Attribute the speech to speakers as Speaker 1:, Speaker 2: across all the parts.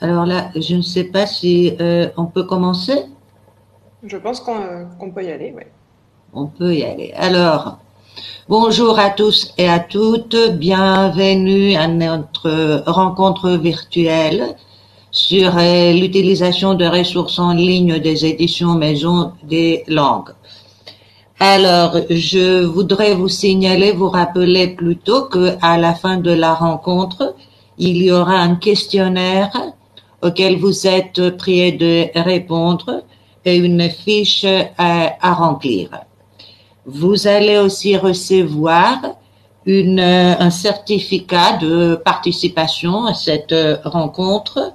Speaker 1: Alors là, je ne sais pas si on peut commencer.
Speaker 2: Je pense qu'on peut y aller, ouais.
Speaker 1: On peut y aller. Alors, bonjour à tous et à toutes. Bienvenue à notre rencontre virtuelle sur l'utilisation de ressources en ligne des éditions Maison des Langues. Alors, je voudrais vous signaler, vous rappeler plutôt que à la fin de la rencontre, il y aura un questionnaire auquel vous êtes prié de répondre et une fiche à remplir. Vous allez aussi recevoir un certificat de participation à cette rencontre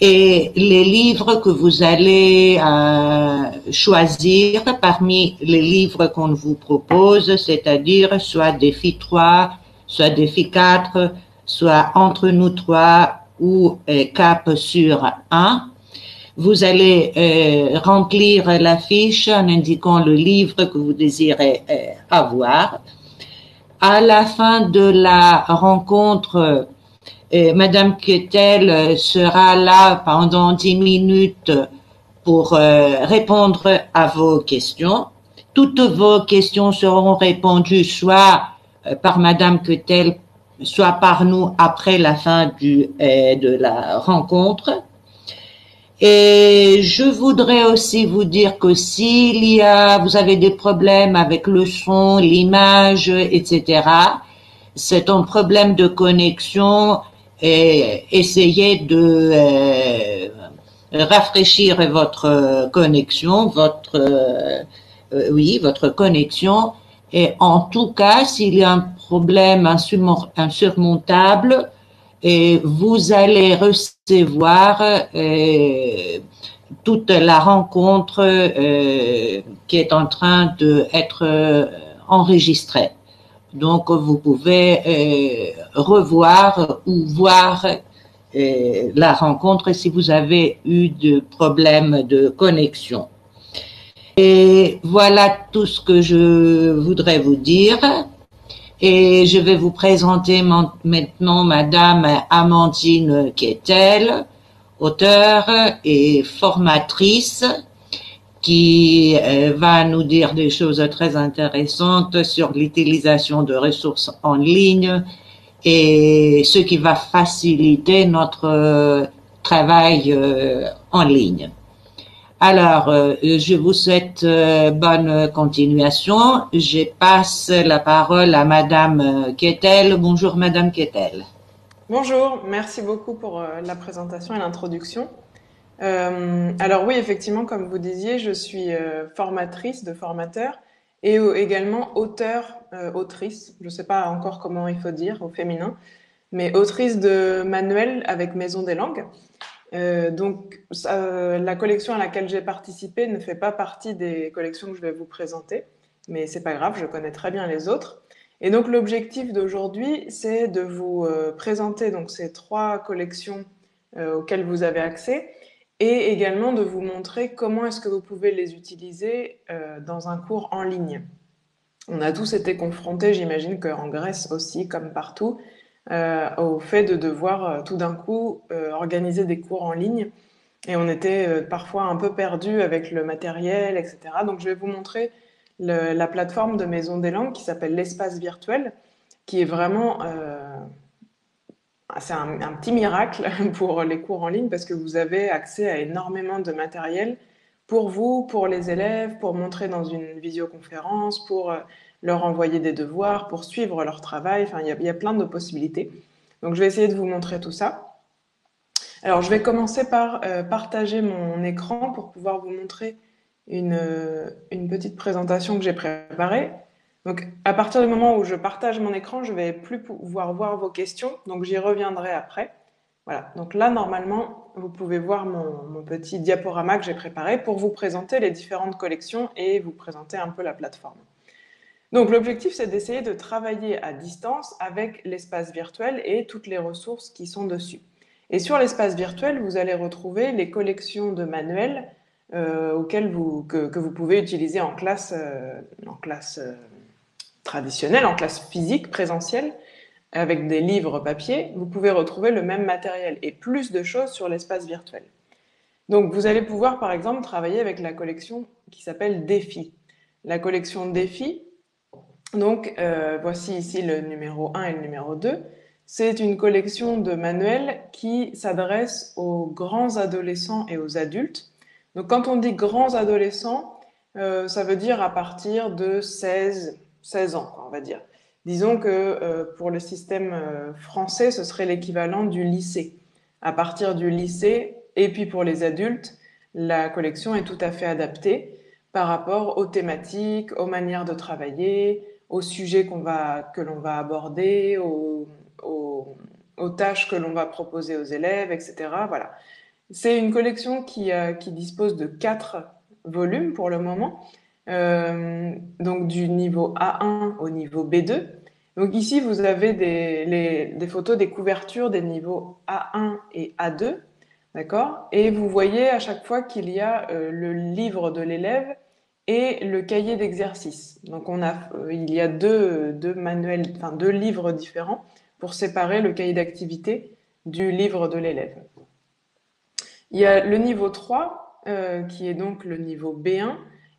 Speaker 1: et les livres que vous allez choisir parmi les livres qu'on vous propose, c'est-à-dire soit défi 3, soit défi 4, soit entre nous trois ou cap sur un. Vous allez remplir la fiche en indiquant le livre que vous désirez avoir. À la fin de la rencontre, Madame Quetel sera là pendant 10 minutes pour répondre à vos questions. Toutes vos questions seront répondues soit par Madame Quetel, soit par nous après la fin de la rencontre. Et je voudrais aussi vous dire que vous avez des problèmes avec le son, l'image, etc., c'est un problème de connexion et essayez de rafraîchir votre connexion, oui, votre connexion. Et en tout cas, s'il y a un problème insurmontable, et vous allez recevoir toute la rencontre qui est en train d'être enregistrée. Donc, vous pouvez revoir ou voir la rencontre si vous avez eu de problèmes de connexion. Et voilà tout ce que je voudrais vous dire. Et je vais vous présenter maintenant Madame Amandine Quetel, auteure et formatrice, qui va nous dire des choses très intéressantes sur l'utilisation de ressources en ligne et ce qui va faciliter notre travail en ligne. Alors, je vous souhaite bonne continuation. Je passe la parole à Madame Quetel. Bonjour Madame Quetel.
Speaker 2: Bonjour, merci beaucoup pour la présentation et l'introduction. Alors oui, effectivement, comme vous disiez, je suis formatrice de formateurs et également autrice, je ne sais pas encore comment il faut dire au féminin, mais autrice de manuels avec Maison des Langues. La collection à laquelle j'ai participé ne fait pas partie des collections que je vais vous présenter, mais c'est pas grave, je connais très bien les autres. Et donc l'objectif d'aujourd'hui, c'est de vous présenter donc ces trois collections auxquelles vous avez accès et également de vous montrer comment est-ce que vous pouvez les utiliser dans un cours en ligne. On a tous été confrontés, j'imagine qu'en Grèce aussi, comme partout, au fait de devoir tout d'un coup organiser des cours en ligne. Et on était parfois un peu perdus avec le matériel, etc. Donc je vais vous montrer la plateforme de Maison des Langues qui s'appelle l'Espace Virtuel, qui est vraiment c'est un petit miracle pour les cours en ligne parce que vous avez accès à énormément de matériel pour vous, pour les élèves, pour montrer dans une visioconférence, pour leur envoyer des devoirs, pour suivre leur travail. Enfin, il y a plein de possibilités. Donc, je vais essayer de vous montrer tout ça. Alors, je vais commencer par partager mon écran pour pouvoir vous montrer une petite présentation que j'ai préparée. Donc, à partir du moment où je partage mon écran, je vais plus pouvoir voir vos questions, donc j'y reviendrai après. Voilà, donc là, normalement, vous pouvez voir mon petit diaporama que j'ai préparé pour vous présenter les différentes collections et vous présenter un peu la plateforme. Donc, l'objectif, c'est d'essayer de travailler à distance avec l'espace virtuel et toutes les ressources qui sont dessus. Et sur l'espace virtuel, vous allez retrouver les collections de manuels que vous pouvez utiliser en classe traditionnelle, en classe physique, présentielle, avec des livres papier, vous pouvez retrouver le même matériel et plus de choses sur l'espace virtuel. Donc vous allez pouvoir par exemple travailler avec la collection qui s'appelle Défi. La collection Défi, donc voici ici le numéro 1 et le numéro 2. C'est une collection de manuels qui s'adresse aux grands adolescents et aux adultes. Donc quand on dit grands adolescents, ça veut dire à partir de 16 ans, on va dire. Disons que pour le système français, ce serait l'équivalent du lycée. À partir du lycée, et puis pour les adultes, la collection est tout à fait adaptée par rapport aux thématiques, aux manières de travailler, aux sujets que l'on va aborder, aux tâches que l'on va proposer aux élèves, etc. Voilà. C'est une collection qui dispose de 4 volumes pour le moment, donc du niveau A1 au niveau B2. Donc ici, vous avez des photos des couvertures des niveaux A1 et A2, d'accord? Et vous voyez à chaque fois qu'il y a le livre de l'élève et le cahier d'exercice. Donc il y a deux manuels, enfin 2 livres différents pour séparer le cahier d'activité du livre de l'élève. Il y a le niveau 3, qui est donc le niveau B1.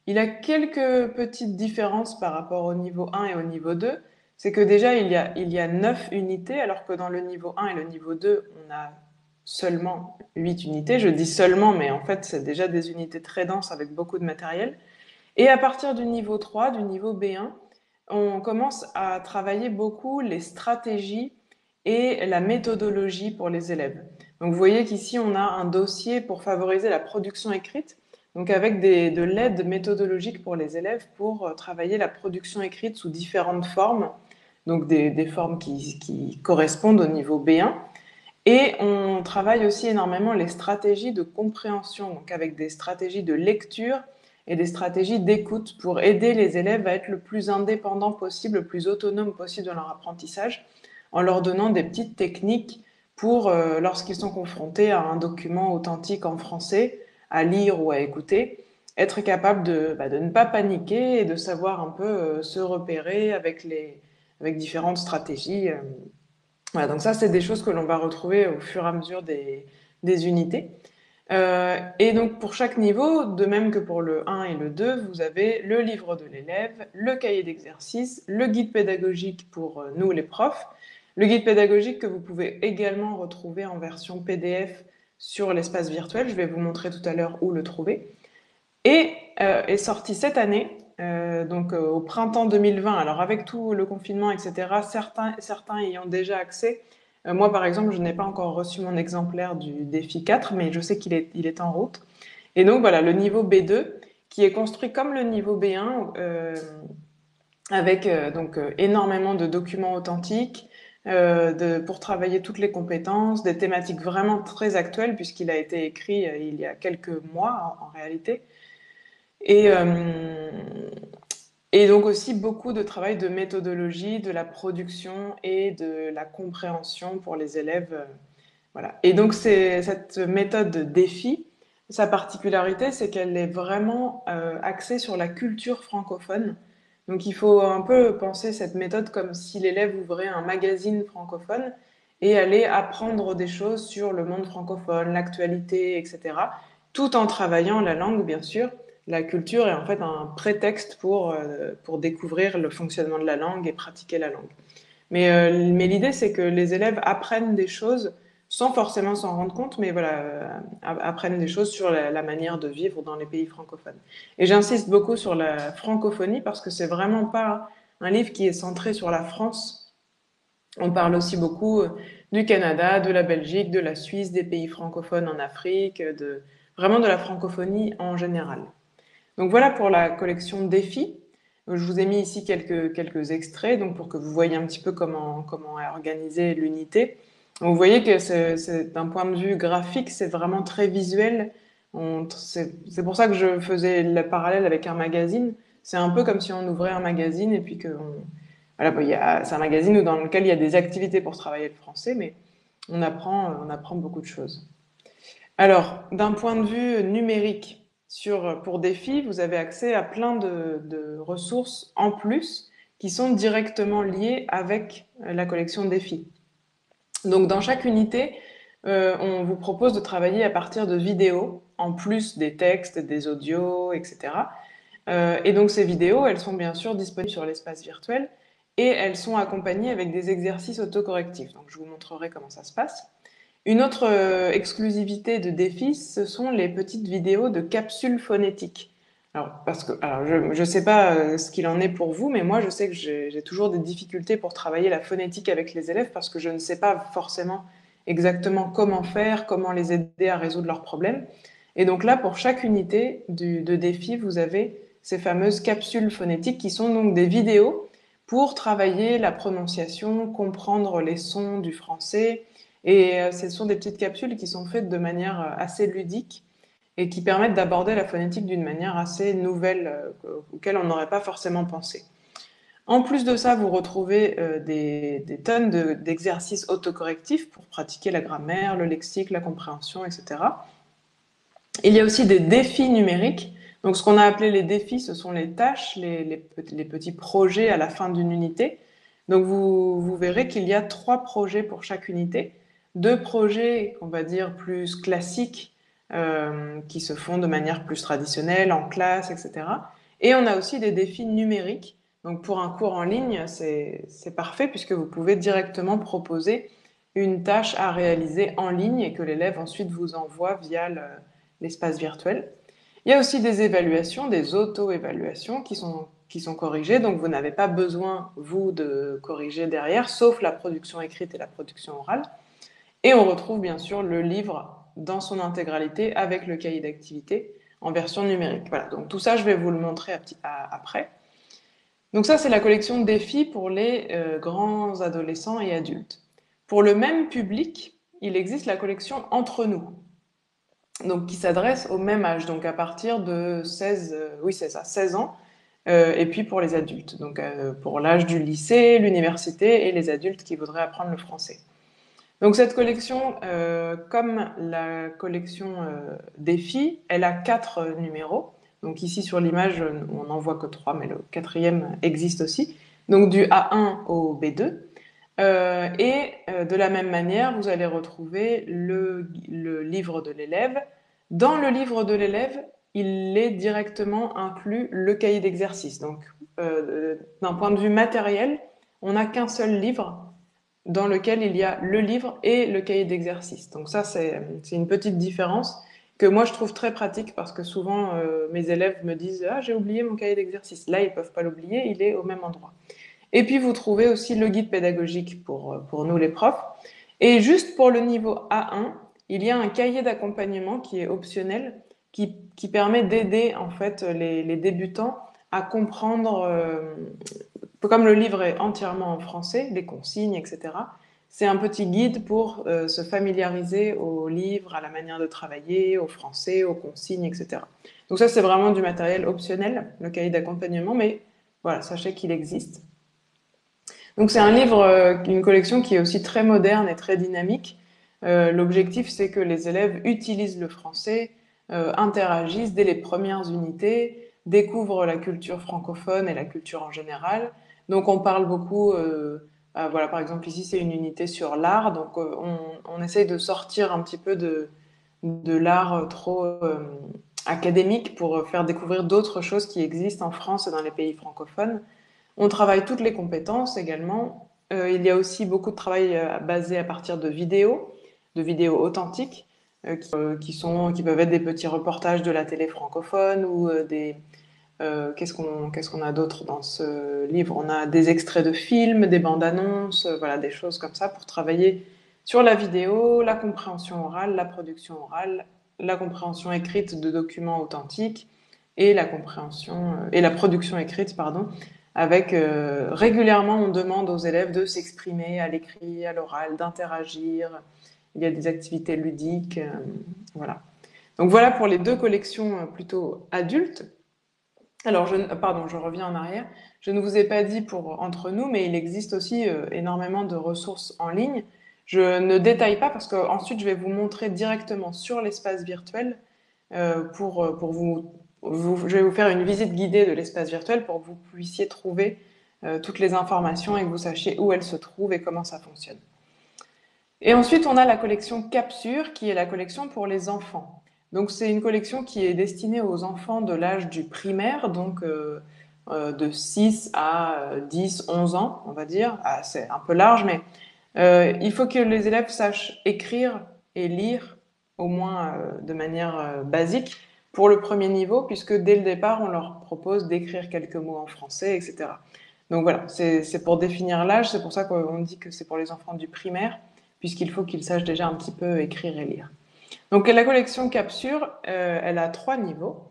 Speaker 2: Il a quelques petites différences par rapport au niveau 1 et au niveau 2. C'est que déjà, il y a 9 unités, alors que dans le niveau 1 et le niveau 2, on a seulement 8 unités. Je dis seulement, mais en fait, c'est déjà des unités très denses avec beaucoup de matériel. Et à partir du niveau 3, du niveau B1, on commence à travailler beaucoup les stratégies et la méthodologie pour les élèves. Donc vous voyez qu'ici, on a un dossier pour favoriser la production écrite, donc avec de l'aide méthodologique pour les élèves pour travailler la production écrite sous différentes formes, donc des formes qui correspondent au niveau B1. Et on travaille aussi énormément les stratégies de compréhension, donc avec des stratégies de lecture et des stratégies d'écoute pour aider les élèves à être le plus indépendants possible, le plus autonomes possible dans leur apprentissage, en leur donnant des petites techniques pour, lorsqu'ils sont confrontés à un document authentique en français, à lire ou à écouter, être capable de ne pas paniquer et de savoir un peu se repérer avec différentes stratégies. Voilà, donc ça, c'est des choses que l'on va retrouver au fur et à mesure des unités. Et donc pour chaque niveau, de même que pour le 1 et le 2, vous avez le livre de l'élève, le cahier d'exercice, le guide pédagogique pour nous les profs, le guide pédagogique que vous pouvez également retrouver en version PDF sur l'espace virtuel. Je vais vous montrer tout à l'heure où le trouver. Et est sorti cette année, donc au printemps 2020. Alors avec tout le confinement, etc., certains ayant déjà accès. Moi, par exemple, je n'ai pas encore reçu mon exemplaire du défi 4, mais je sais il est en route. Et donc voilà, le niveau B2, qui est construit comme le niveau B1, avec énormément de documents authentiques, pour travailler toutes les compétences, des thématiques vraiment très actuelles, puisqu'il a été écrit il y a quelques mois en réalité. Et, euh, et donc aussi beaucoup de travail de méthodologie, de la production et de la compréhension pour les élèves. Voilà. Et donc cette méthode de défi, sa particularité, c'est qu'elle est vraiment axée sur la culture francophone. Donc il faut un peu penser cette méthode comme si l'élève ouvrait un magazine francophone et allait apprendre des choses sur le monde francophone, l'actualité, etc., tout en travaillant la langue, bien sûr. La culture est en fait un prétexte pour découvrir le fonctionnement de la langue et pratiquer la langue. Mais l'idée, c'est que les élèves apprennent des choses sans forcément s'en rendre compte, mais voilà, apprennent des choses sur la manière de vivre dans les pays francophones. Et j'insiste beaucoup sur la francophonie parce que c'est vraiment pas un livre qui est centré sur la France. On parle aussi beaucoup du Canada, de la Belgique, de la Suisse, des pays francophones en Afrique, vraiment de la francophonie en général. Donc voilà pour la collection Défi. Je vous ai mis ici quelques extraits donc pour que vous voyez un petit peu comment est organisée l'unité. Vous voyez que d'un point de vue graphique, c'est vraiment très visuel. C'est pour ça que je faisais le parallèle avec un magazine. C'est un peu comme si on ouvrait un magazine et puis voilà, c'est un magazine dans lequel il y a des activités pour travailler le français, mais on apprend beaucoup de choses. Alors, d'un point de vue numérique, pour Défi, vous avez accès à plein de ressources en plus qui sont directement liés avec la collection défis. Donc dans chaque unité, on vous propose de travailler à partir de vidéos, en plus des textes, des audios, etc. Et donc ces vidéos, elles sont bien sûr disponibles sur l'espace virtuel et elles sont accompagnées avec des exercices autocorrectifs. Donc je vous montrerai comment ça se passe. Une autre exclusivité de Défi, ce sont les petites vidéos de capsules phonétiques. Alors je sais pas ce qu'il en est pour vous, mais moi je sais que j'ai toujours des difficultés pour travailler la phonétique avec les élèves parce que je ne sais pas forcément exactement comment faire, comment les aider à résoudre leurs problèmes. Et donc là, pour chaque unité de défi, vous avez ces fameuses capsules phonétiques qui sont donc des vidéos pour travailler la prononciation, comprendre les sons du français. Et ce sont des petites capsules qui sont faites de manière assez ludique et qui permettent d'aborder la phonétique d'une manière assez nouvelle, auquel on n'aurait pas forcément pensé. En plus de ça, vous retrouvez des tonnes d'exercices autocorrectifs pour pratiquer la grammaire, le lexique, la compréhension, etc. Il y a aussi des défis numériques. Donc, ce qu'on a appelé les défis, ce sont les tâches, les petits projets à la fin d'une unité. Donc, vous verrez qu'il y a 3 projets pour chaque unité. 2 projets, on va dire, plus classiques, qui se font de manière plus traditionnelle, en classe, etc. Et on a aussi des défis numériques. Donc, pour un cours en ligne, c'est parfait puisque vous pouvez directement proposer une tâche à réaliser en ligne et que l'élève ensuite vous envoie via l'espace virtuel. Il y a aussi des évaluations, des auto-évaluations qui sont corrigées, donc vous n'avez pas besoin, vous, de corriger derrière, sauf la production écrite et la production orale. Et on retrouve bien sûr le livre dans son intégralité avec le cahier d'activité en version numérique. Voilà, donc tout ça, je vais vous le montrer après. Donc ça, c'est la collection défis pour les grands adolescents et adultes. Pour le même public, il existe la collection Entre nous, donc qui s'adresse au même âge, donc à partir de 16, oui c'est ça, 16 ans, et puis pour les adultes, donc pour l'âge du lycée, l'université et les adultes qui voudraient apprendre le français. Donc cette collection, comme la collection Défi, elle a 4 numéros. Donc ici sur l'image, on n'en voit que 3, mais le quatrième existe aussi. Donc du A1 au B2. De la même manière, vous allez retrouver le livre de l'élève. Dans le livre de l'élève, il est directement inclus le cahier d'exercice. Donc, d'un point de vue matériel, on n'a qu'un seul livre dans lequel il y a le livre et le cahier d'exercice. Donc ça, c'est une petite différence que moi je trouve très pratique parce que souvent mes élèves me disent « Ah, j'ai oublié mon cahier d'exercice ». Là, ils ne peuvent pas l'oublier, il est au même endroit. Et puis, vous trouvez aussi le guide pédagogique pour nous les profs. Et juste pour le niveau A1, il y a un cahier d'accompagnement qui est optionnel, qui permet d'aider en fait les débutants à comprendre, comme le livre est entièrement en français, les consignes, etc. C'est un petit guide pour se familiariser au livre, à la manière de travailler, au français, aux consignes, etc. Donc ça, c'est vraiment du matériel optionnel, le cahier d'accompagnement, mais voilà, sachez qu'il existe. Donc c'est un livre, une collection qui est aussi très moderne et très dynamique. L'objectif, c'est que les élèves utilisent le français, interagissent dès les premières unités, découvrent la culture francophone et la culture en général. Donc on parle beaucoup, voilà, par exemple ici c'est une unité sur l'art, donc on essaye de sortir un petit peu de l'art trop académique pour faire découvrir d'autres choses qui existent en France et dans les pays francophones. On travaille toutes les compétences également. Il y a aussi beaucoup de travail basé à partir de vidéos authentiques, qui peuvent être des petits reportages de la télé francophone ou qu'est-ce qu'on a d'autre dans ce livre? On a des extraits de films, des bandes annonces, voilà, des choses comme ça pour travailler sur la vidéo, la compréhension orale, la production orale, la compréhension écrite de documents authentiques et la compréhension et la production écrite, pardon, avec régulièrement on demande aux élèves de s'exprimer à l'écrit, à l'oral, d'interagir. Il y a des activités ludiques, voilà. Donc voilà pour les 2 collections plutôt adultes. Alors, pardon, je reviens en arrière. Je ne vous ai pas dit pour Entre nous, mais il existe aussi énormément de ressources en ligne. Je ne détaille pas parce qu'ensuite je vais vous montrer directement sur l'espace virtuel pour je vais vous faire une visite guidée de l'espace virtuel pour que vous puissiez trouver toutes les informations et que vous sachiez où elles se trouvent et comment ça fonctionne. Et ensuite, on a la collection Capsure, qui est la collection pour les enfants. Donc, c'est une collection qui est destinée aux enfants de l'âge du primaire, donc de 6 à 10, 11 ans, on va dire. Ah, c'est un peu large, mais il faut que les élèves sachent écrire et lire, au moins de manière basique, pour le premier niveau, puisque dès le départ, on leur propose d'écrire quelques mots en français, etc. Donc voilà, c'est pour définir l'âge, c'est pour ça qu'on dit que c'est pour les enfants du primaire, puisqu'il faut qu'ils sachent déjà un petit peu écrire et lire. Donc la collection Capsure, elle a 3 niveaux,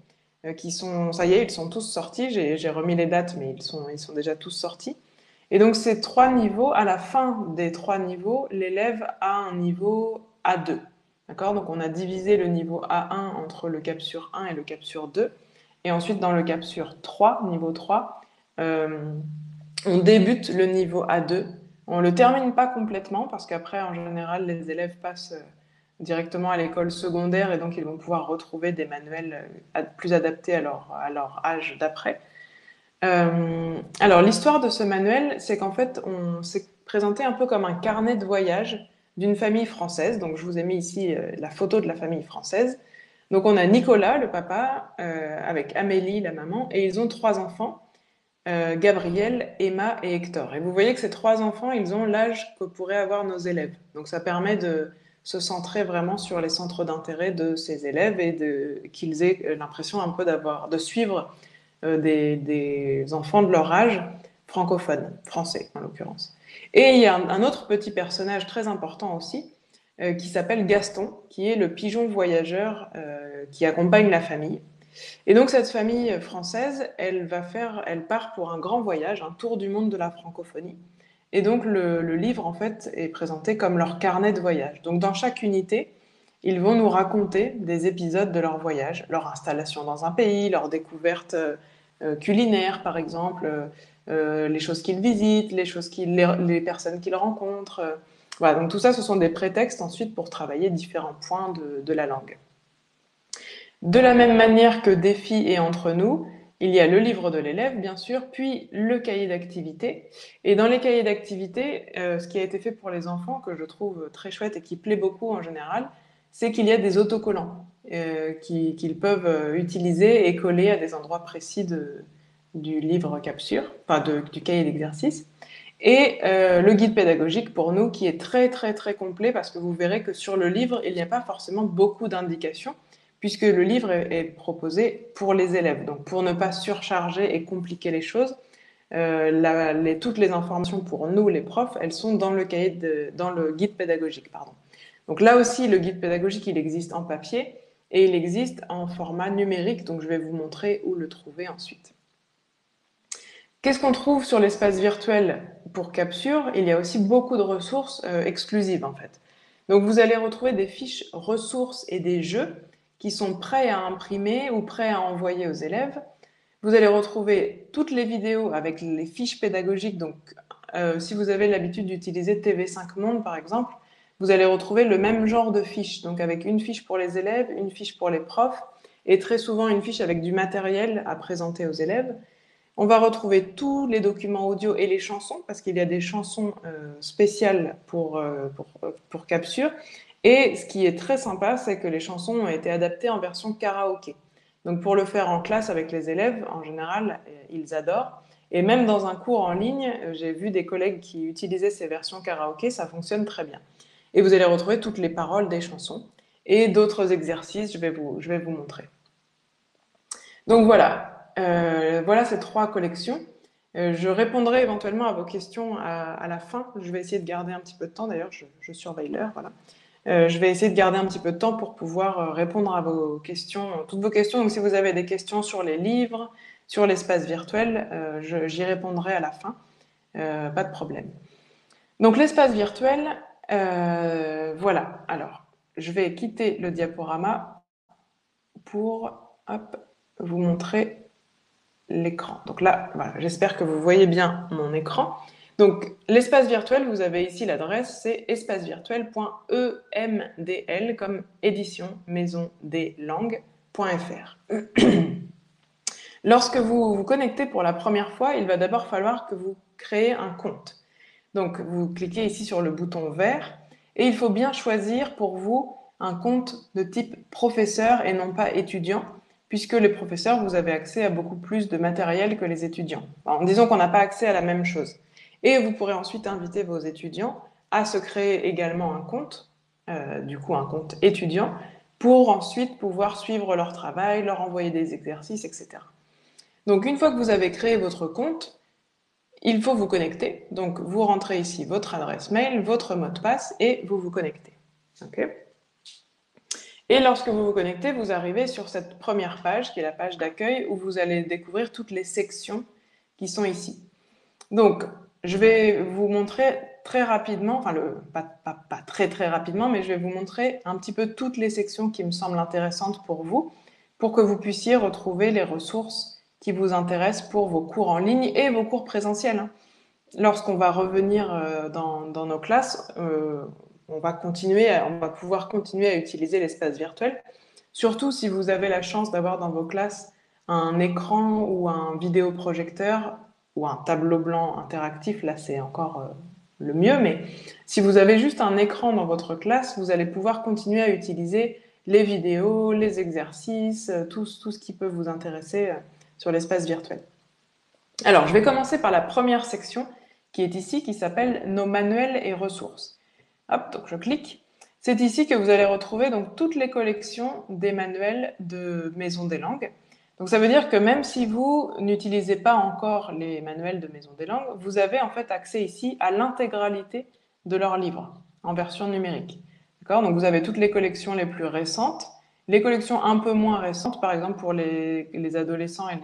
Speaker 2: qui sont, ça y est, ils sont tous sortis, j'ai remis les dates, mais ils sont déjà tous sortis. Et donc ces 3 niveaux, à la fin des 3 niveaux, l'élève a un niveau A2. D'accord? Donc on a divisé le niveau A1 entre le Capsure 1 et le Capsure 2. Et ensuite dans le Capsure 3, niveau 3, on débute le niveau A2. On ne le termine pas complètement parce qu'après, en général, les élèves passent directement à l'école secondaire et donc ils vont pouvoir retrouver des manuels plus adaptés à leur âge d'après. Alors, l'histoire de ce manuel, c'est qu'en fait, on s'est présenté un peu comme un carnet de voyage d'une famille française. Donc, je vous ai mis ici la photo de la famille française. Donc, on a Nicolas, le papa, avec Amélie, la maman, et ils ont 3 enfants. Gabriel, Emma et Hector. Et vous voyez que ces 3 enfants, ils ont l'âge que pourraient avoir nos élèves. Donc ça permet de se centrer vraiment sur les centres d'intérêt de ces élèves et qu'ils aient l'impression un peu de suivre des enfants de leur âge, francophones, français en l'occurrence. Et il y a un autre petit personnage très important aussi, qui s'appelle Gaston, qui est le pigeon voyageur qui accompagne la famille. Et donc cette famille française, elle part pour un grand voyage, un tour du monde de la francophonie. Et donc le livre en fait est présenté comme leur carnet de voyage. Donc dans chaque unité, ils vont nous raconter des épisodes de leur voyage, leur installation dans un pays, leurs découvertes culinaires par exemple, les choses qu'ils visitent, les personnes qu'ils rencontrent. Voilà, donc tout ça, ce sont des prétextes ensuite pour travailler différents points de la langue. De la même manière que Défi et Entre nous, il y a le livre de l'élève, bien sûr, puis le cahier d'activité. Et dans les cahiers d'activité, ce qui a été fait pour les enfants, que je trouve très chouette et qui plaît beaucoup en général, c'est qu'il y a des autocollants qu'ils peuvent utiliser et coller à des endroits précis du livre Capsure, enfin du cahier d'exercice. Et le guide pédagogique pour nous qui est très très très complet parce que vous verrez que sur le livre, il n'y a pas forcément beaucoup d'indications puisque le livre est proposé pour les élèves. Donc pour ne pas surcharger et compliquer les choses, toutes les informations pour nous, les profs, elles sont dans dans le guide pédagogique. Pardon. Donc là aussi, le guide pédagogique, il existe en papier et il existe en format numérique. Donc je vais vous montrer où le trouver ensuite. Qu'est-ce qu'on trouve sur l'espace virtuel pour Capsure? Il y a aussi beaucoup de ressources exclusives en fait. Donc vous allez retrouver des fiches ressources et des jeux qui sont prêts à imprimer ou prêts à envoyer aux élèves. Vous allez retrouver toutes les vidéos avec les fiches pédagogiques. Donc si vous avez l'habitude d'utiliser TV5 Monde par exemple, vous allez retrouver le même genre de fiches. Donc avec une fiche pour les élèves, une fiche pour les profs et très souvent une fiche avec du matériel à présenter aux élèves. On va retrouver tous les documents audio et les chansons, parce qu'il y a des chansons spéciales pour Capsure. Et ce qui est très sympa, c'est que les chansons ont été adaptées en version karaoké. Donc pour le faire en classe avec les élèves, en général, ils adorent. Et même dans un cours en ligne, j'ai vu des collègues qui utilisaient ces versions karaoké, ça fonctionne très bien. Et vous allez retrouver toutes les paroles des chansons et d'autres exercices, je vais vous montrer. Donc voilà ces 3 collections. Je répondrai éventuellement à vos questions à la fin. Je vais essayer de garder un petit peu de temps, d'ailleurs, je surveille l'heure. Voilà. Je vais essayer de garder un petit peu de temps pour pouvoir répondre à vos questions, toutes vos questions. Donc si vous avez des questions sur les livres, sur l'espace virtuel, j'y répondrai à la fin. Pas de problème. Donc l'espace virtuel, voilà. Alors, je vais quitter le diaporama pour vous montrer l'écran. Donc là, voilà, j'espère que vous voyez bien mon écran. Donc l'espace virtuel, vous avez ici l'adresse, c'est espacevirtuel.emdl comme édition maison des langues.fr. Lorsque vous vous connectez pour la première fois, il va d'abord falloir que vous créez un compte. Donc, vous cliquez ici sur le bouton vert et il faut bien choisir pour vous un compte de type professeur et non pas étudiant, puisque les professeurs, vous avez accès à beaucoup plus de matériel que les étudiants. En disant qu'on n'a pas accès à la même chose. Et vous pourrez ensuite inviter vos étudiants à se créer également un compte, du coup un compte étudiant, pour ensuite pouvoir suivre leur travail, leur envoyer des exercices, etc. Donc une fois que vous avez créé votre compte, il faut vous connecter. Donc vous rentrez ici votre adresse mail, votre mot de passe et vous vous connectez. Okay. Et lorsque vous vous connectez, vous arrivez sur cette première page qui est la page d'accueil où vous allez découvrir toutes les sections qui sont ici. Donc je vais vous montrer très rapidement, enfin pas très très rapidement, mais je vais vous montrer un petit peu toutes les sections qui me semblent intéressantes pour vous, pour que vous puissiez retrouver les ressources qui vous intéressent pour vos cours en ligne et vos cours présentiels. Lorsqu'on va revenir dans nos classes, on va pouvoir continuer à utiliser l'espace virtuel. Surtout si vous avez la chance d'avoir dans vos classes un écran ou un vidéoprojecteur ou un tableau blanc interactif, là c'est encore le mieux, mais si vous avez juste un écran dans votre classe, vous allez pouvoir continuer à utiliser les vidéos, les exercices, tout ce qui peut vous intéresser sur l'espace virtuel. Alors, je vais commencer par la première section qui est ici, qui s'appelle Nos manuels et ressources. Hop, donc je clique. C'est ici que vous allez retrouver donc toutes les collections des manuels de Maison des Langues. Donc ça veut dire que même si vous n'utilisez pas encore les manuels de Maison des Langues, vous avez en fait accès ici à l'intégralité de leurs livres en version numérique. D'accord? Donc vous avez toutes les collections les plus récentes, les collections un peu moins récentes, par exemple pour les adolescents et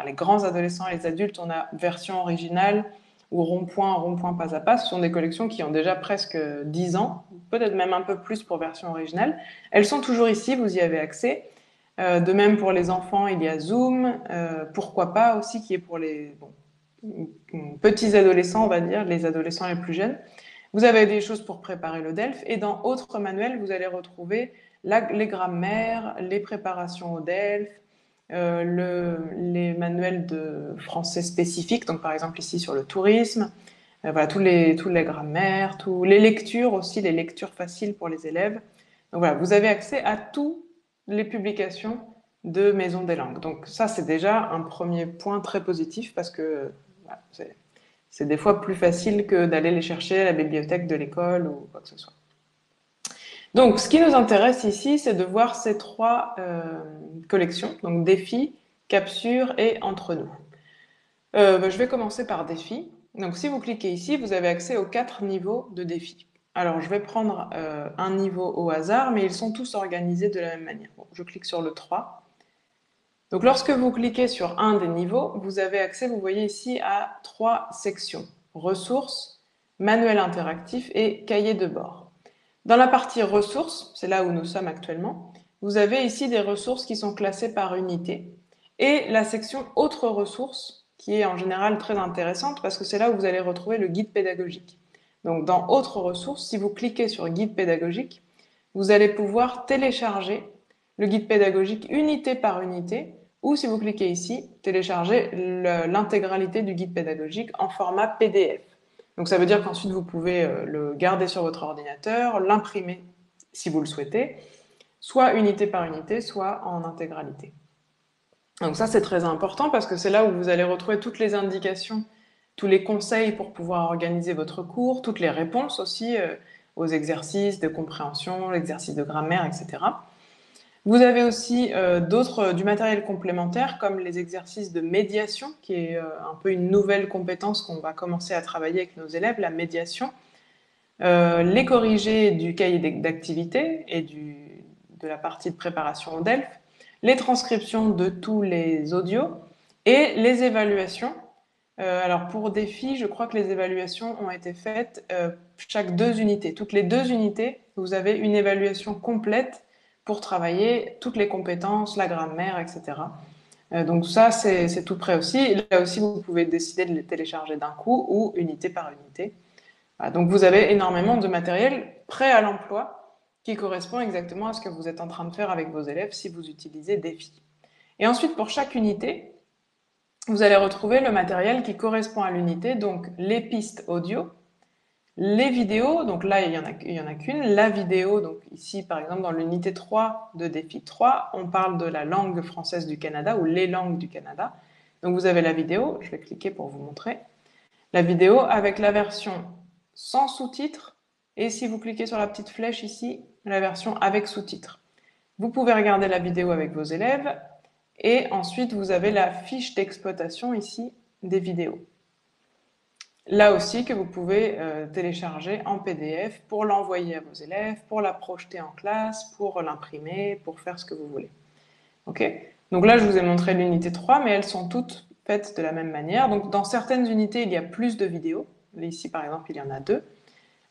Speaker 2: les grands adolescents et les adultes, on a version originale ou rond-point pas à pas. Ce sont des collections qui ont déjà presque 10 ans, peut-être même un peu plus pour version originale. Elles sont toujours ici, vous y avez accès. De même pour les enfants, il y a Zoom, pourquoi pas aussi, qui est pour les petits adolescents, on va dire, les adolescents les plus jeunes. Vous avez des choses pour préparer le DELF et dans autres manuels, vous allez retrouver les grammaires, les préparations au DELF, les manuels de français spécifiques, donc par exemple ici sur le tourisme, voilà, tous les grammaires, tous les lectures aussi, les lectures faciles pour les élèves. Donc voilà, vous avez accès à toutes les publications de Maison des Langues. Donc ça, c'est déjà un premier point très positif parce que voilà, c'est des fois plus facile que d'aller les chercher à la bibliothèque de l'école ou quoi que ce soit. Donc, ce qui nous intéresse ici, c'est de voir ces trois collections, donc défis, capsule et entre nous. Je vais commencer par défis. Donc, si vous cliquez ici, vous avez accès aux 4 niveaux de défis. Alors, je vais prendre un niveau au hasard, mais ils sont tous organisés de la même manière. Bon, je clique sur le 3. Donc, lorsque vous cliquez sur un des niveaux, vous avez accès, vous voyez ici, à 3 sections. Ressources, manuel interactif et cahier de bord. Dans la partie ressources, c'est là où nous sommes actuellement, vous avez ici des ressources qui sont classées par unité et la section autres ressources qui est en général très intéressante parce que c'est là où vous allez retrouver le guide pédagogique. Donc dans autres ressources, si vous cliquez sur guide pédagogique, vous allez pouvoir télécharger le guide pédagogique unité par unité ou si vous cliquez ici, télécharger l'intégralité du guide pédagogique en format PDF. Donc ça veut dire qu'ensuite vous pouvez le garder sur votre ordinateur, l'imprimer si vous le souhaitez, soit unité par unité, soit en intégralité. Donc ça c'est très important parce que c'est là où vous allez retrouver toutes les indications, tous les conseils pour pouvoir organiser votre cours, toutes les réponses aussi aux exercices de compréhension, l'exercice de grammaire, etc. Vous avez aussi du matériel complémentaire comme les exercices de médiation, qui est un peu une nouvelle compétence qu'on va commencer à travailler avec nos élèves, la médiation. Les corrigés du cahier d'activité et de la partie de préparation au DELF, les transcriptions de tous les audios et les évaluations. Alors pour défi, je crois que les évaluations ont été faites chaque 2 unités. Toutes les 2 unités, vous avez une évaluation complète pour travailler toutes les compétences, la grammaire, etc. Donc ça, c'est tout prêt aussi. Là aussi, vous pouvez décider de les télécharger d'un coup ou unité par unité. Voilà, donc vous avez énormément de matériel prêt à l'emploi qui correspond exactement à ce que vous êtes en train de faire avec vos élèves si vous utilisez Défi. Et ensuite, pour chaque unité, vous allez retrouver le matériel qui correspond à l'unité, donc les pistes audio, les vidéos, donc là il y en a qu'une, la vidéo, donc ici par exemple dans l'unité 3 de défi 3, on parle de la langue française du Canada ou les langues du Canada. Donc vous avez la vidéo, je vais cliquer pour vous montrer. La vidéo avec la version sans sous-titres et si vous cliquez sur la petite flèche ici, la version avec sous-titres. Vous pouvez regarder la vidéo avec vos élèves et ensuite vous avez la fiche d'exploitation ici des vidéos. Là aussi que vous pouvez télécharger en PDF pour l'envoyer à vos élèves, pour la projeter en classe, pour l'imprimer, pour faire ce que vous voulez. Ok. Donc là, je vous ai montré l'unité 3, mais elles sont toutes faites de la même manière. Donc dans certaines unités, il y a plus de vidéos. Ici, par exemple, il y en a 2.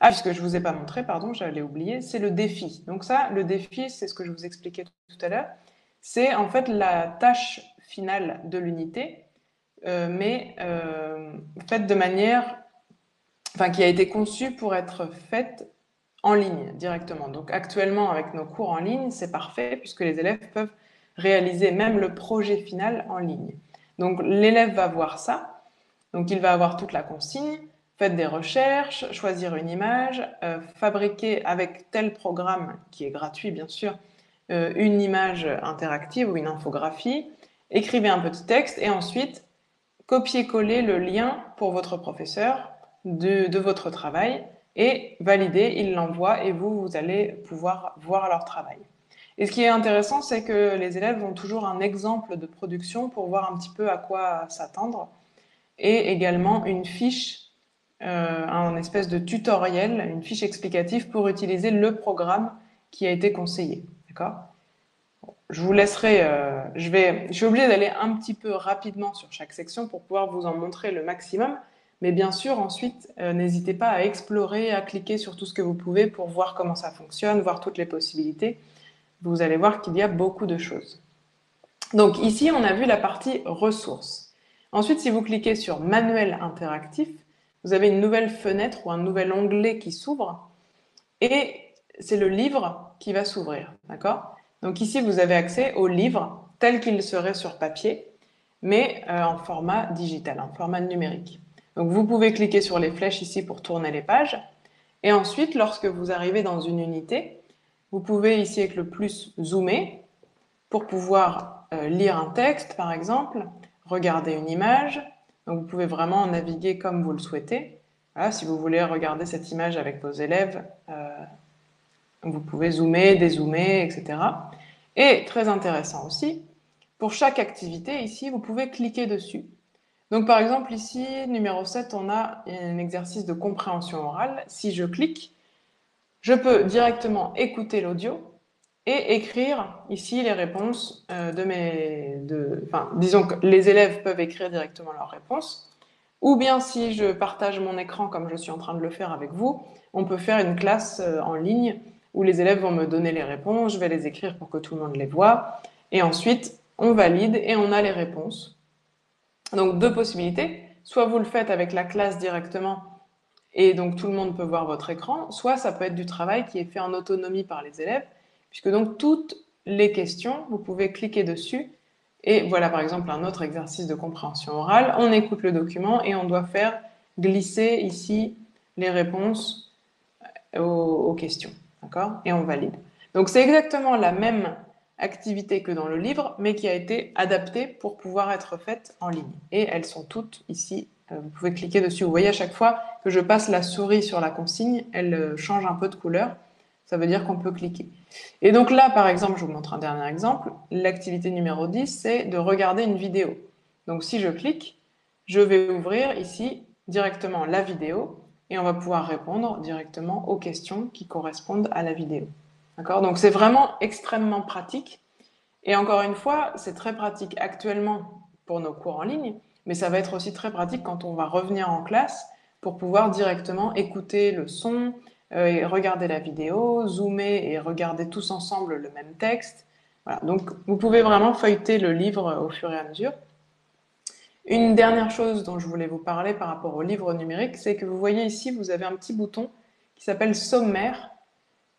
Speaker 2: Ah, puisque je ne vous ai pas montré, pardon, j'allais oublier, c'est le défi. Donc ça, le défi, c'est ce que je vous expliquais tout à l'heure. C'est en fait la tâche finale de l'unité, mais faite de manière, enfin, qui a été conçue pour être faite en ligne directement. Donc actuellement, avec nos cours en ligne, c'est parfait puisque les élèves peuvent réaliser même le projet final en ligne. Donc l'élève va voir ça, donc il va avoir toute la consigne, faites des recherches, choisir une image, fabriquer avec tel programme qui est gratuit bien sûr, une image interactive ou une infographie, écrivez un petit texte et ensuite copier-coller le lien pour votre professeur de votre travail et valider, il l'envoie et vous allez pouvoir voir leur travail. Et ce qui est intéressant, c'est que les élèves ont toujours un exemple de production pour voir un petit peu à quoi s'attendre et également une fiche, un espèce de tutoriel, une fiche explicative pour utiliser le programme qui a été conseillé. D'accord ? Je vous laisserai, je suis obligée d'aller un petit peu rapidement sur chaque section pour pouvoir vous en montrer le maximum. Mais bien sûr, ensuite, n'hésitez pas à explorer, à cliquer sur tout ce que vous pouvez pour voir comment ça fonctionne, voir toutes les possibilités. Vous allez voir qu'il y a beaucoup de choses. Donc ici, on a vu la partie ressources. Ensuite, si vous cliquez sur manuel interactif, vous avez une nouvelle fenêtre ou un nouvel onglet qui s'ouvre et c'est le livre qui va s'ouvrir, d'accord ? Donc ici, vous avez accès au livre tel qu'il serait sur papier, mais en format digital, en format numérique. Donc vous pouvez cliquer sur les flèches ici pour tourner les pages. Et ensuite, lorsque vous arrivez dans une unité, vous pouvez ici avec le plus zoomer pour pouvoir lire un texte, par exemple, regarder une image. Donc vous pouvez vraiment naviguer comme vous le souhaitez. Voilà, si vous voulez regarder cette image avec vos élèves, vous pouvez zoomer, dézoomer, etc. Et très intéressant aussi, pour chaque activité, ici, vous pouvez cliquer dessus. Donc par exemple, ici, numéro 7, on a un exercice de compréhension orale. Si je clique, je peux directement écouter l'audio et écrire ici les réponses disons que les élèves peuvent écrire directement leurs réponses. Ou bien si je partage mon écran comme je suis en train de le faire avec vous, on peut faire une classe en ligne où les élèves vont me donner les réponses, je vais les écrire pour que tout le monde les voit, et ensuite on valide et on a les réponses. Donc deux possibilités, soit vous le faites avec la classe directement et donc tout le monde peut voir votre écran, soit ça peut être du travail qui est fait en autonomie par les élèves, puisque donc toutes les questions, vous pouvez cliquer dessus et voilà par exemple un autre exercice de compréhension orale. On écoute le document et on doit faire glisser ici les réponses aux questions. D'accord ? Et on valide. Donc c'est exactement la même activité que dans le livre, mais qui a été adaptée pour pouvoir être faite en ligne. Et elles sont toutes ici. Vous pouvez cliquer dessus. Vous voyez à chaque fois que je passe la souris sur la consigne, elle change un peu de couleur. Ça veut dire qu'on peut cliquer. Et donc là, par exemple, je vous montre un dernier exemple. L'activité numéro 10, c'est de regarder une vidéo. Donc si je clique, je vais ouvrir ici directement la vidéo et on va pouvoir répondre directement aux questions qui correspondent à la vidéo. D'accord ? Donc c'est vraiment extrêmement pratique. Et encore une fois, c'est très pratique actuellement pour nos cours en ligne, mais ça va être aussi très pratique quand on va revenir en classe pour pouvoir directement écouter le son, et regarder la vidéo, zoomer et regarder tous ensemble le même texte. Voilà. Donc vous pouvez vraiment feuilleter le livre au fur et à mesure. Une dernière chose dont je voulais vous parler par rapport au livre numérique, c'est que vous voyez ici, vous avez un petit bouton qui s'appelle sommaire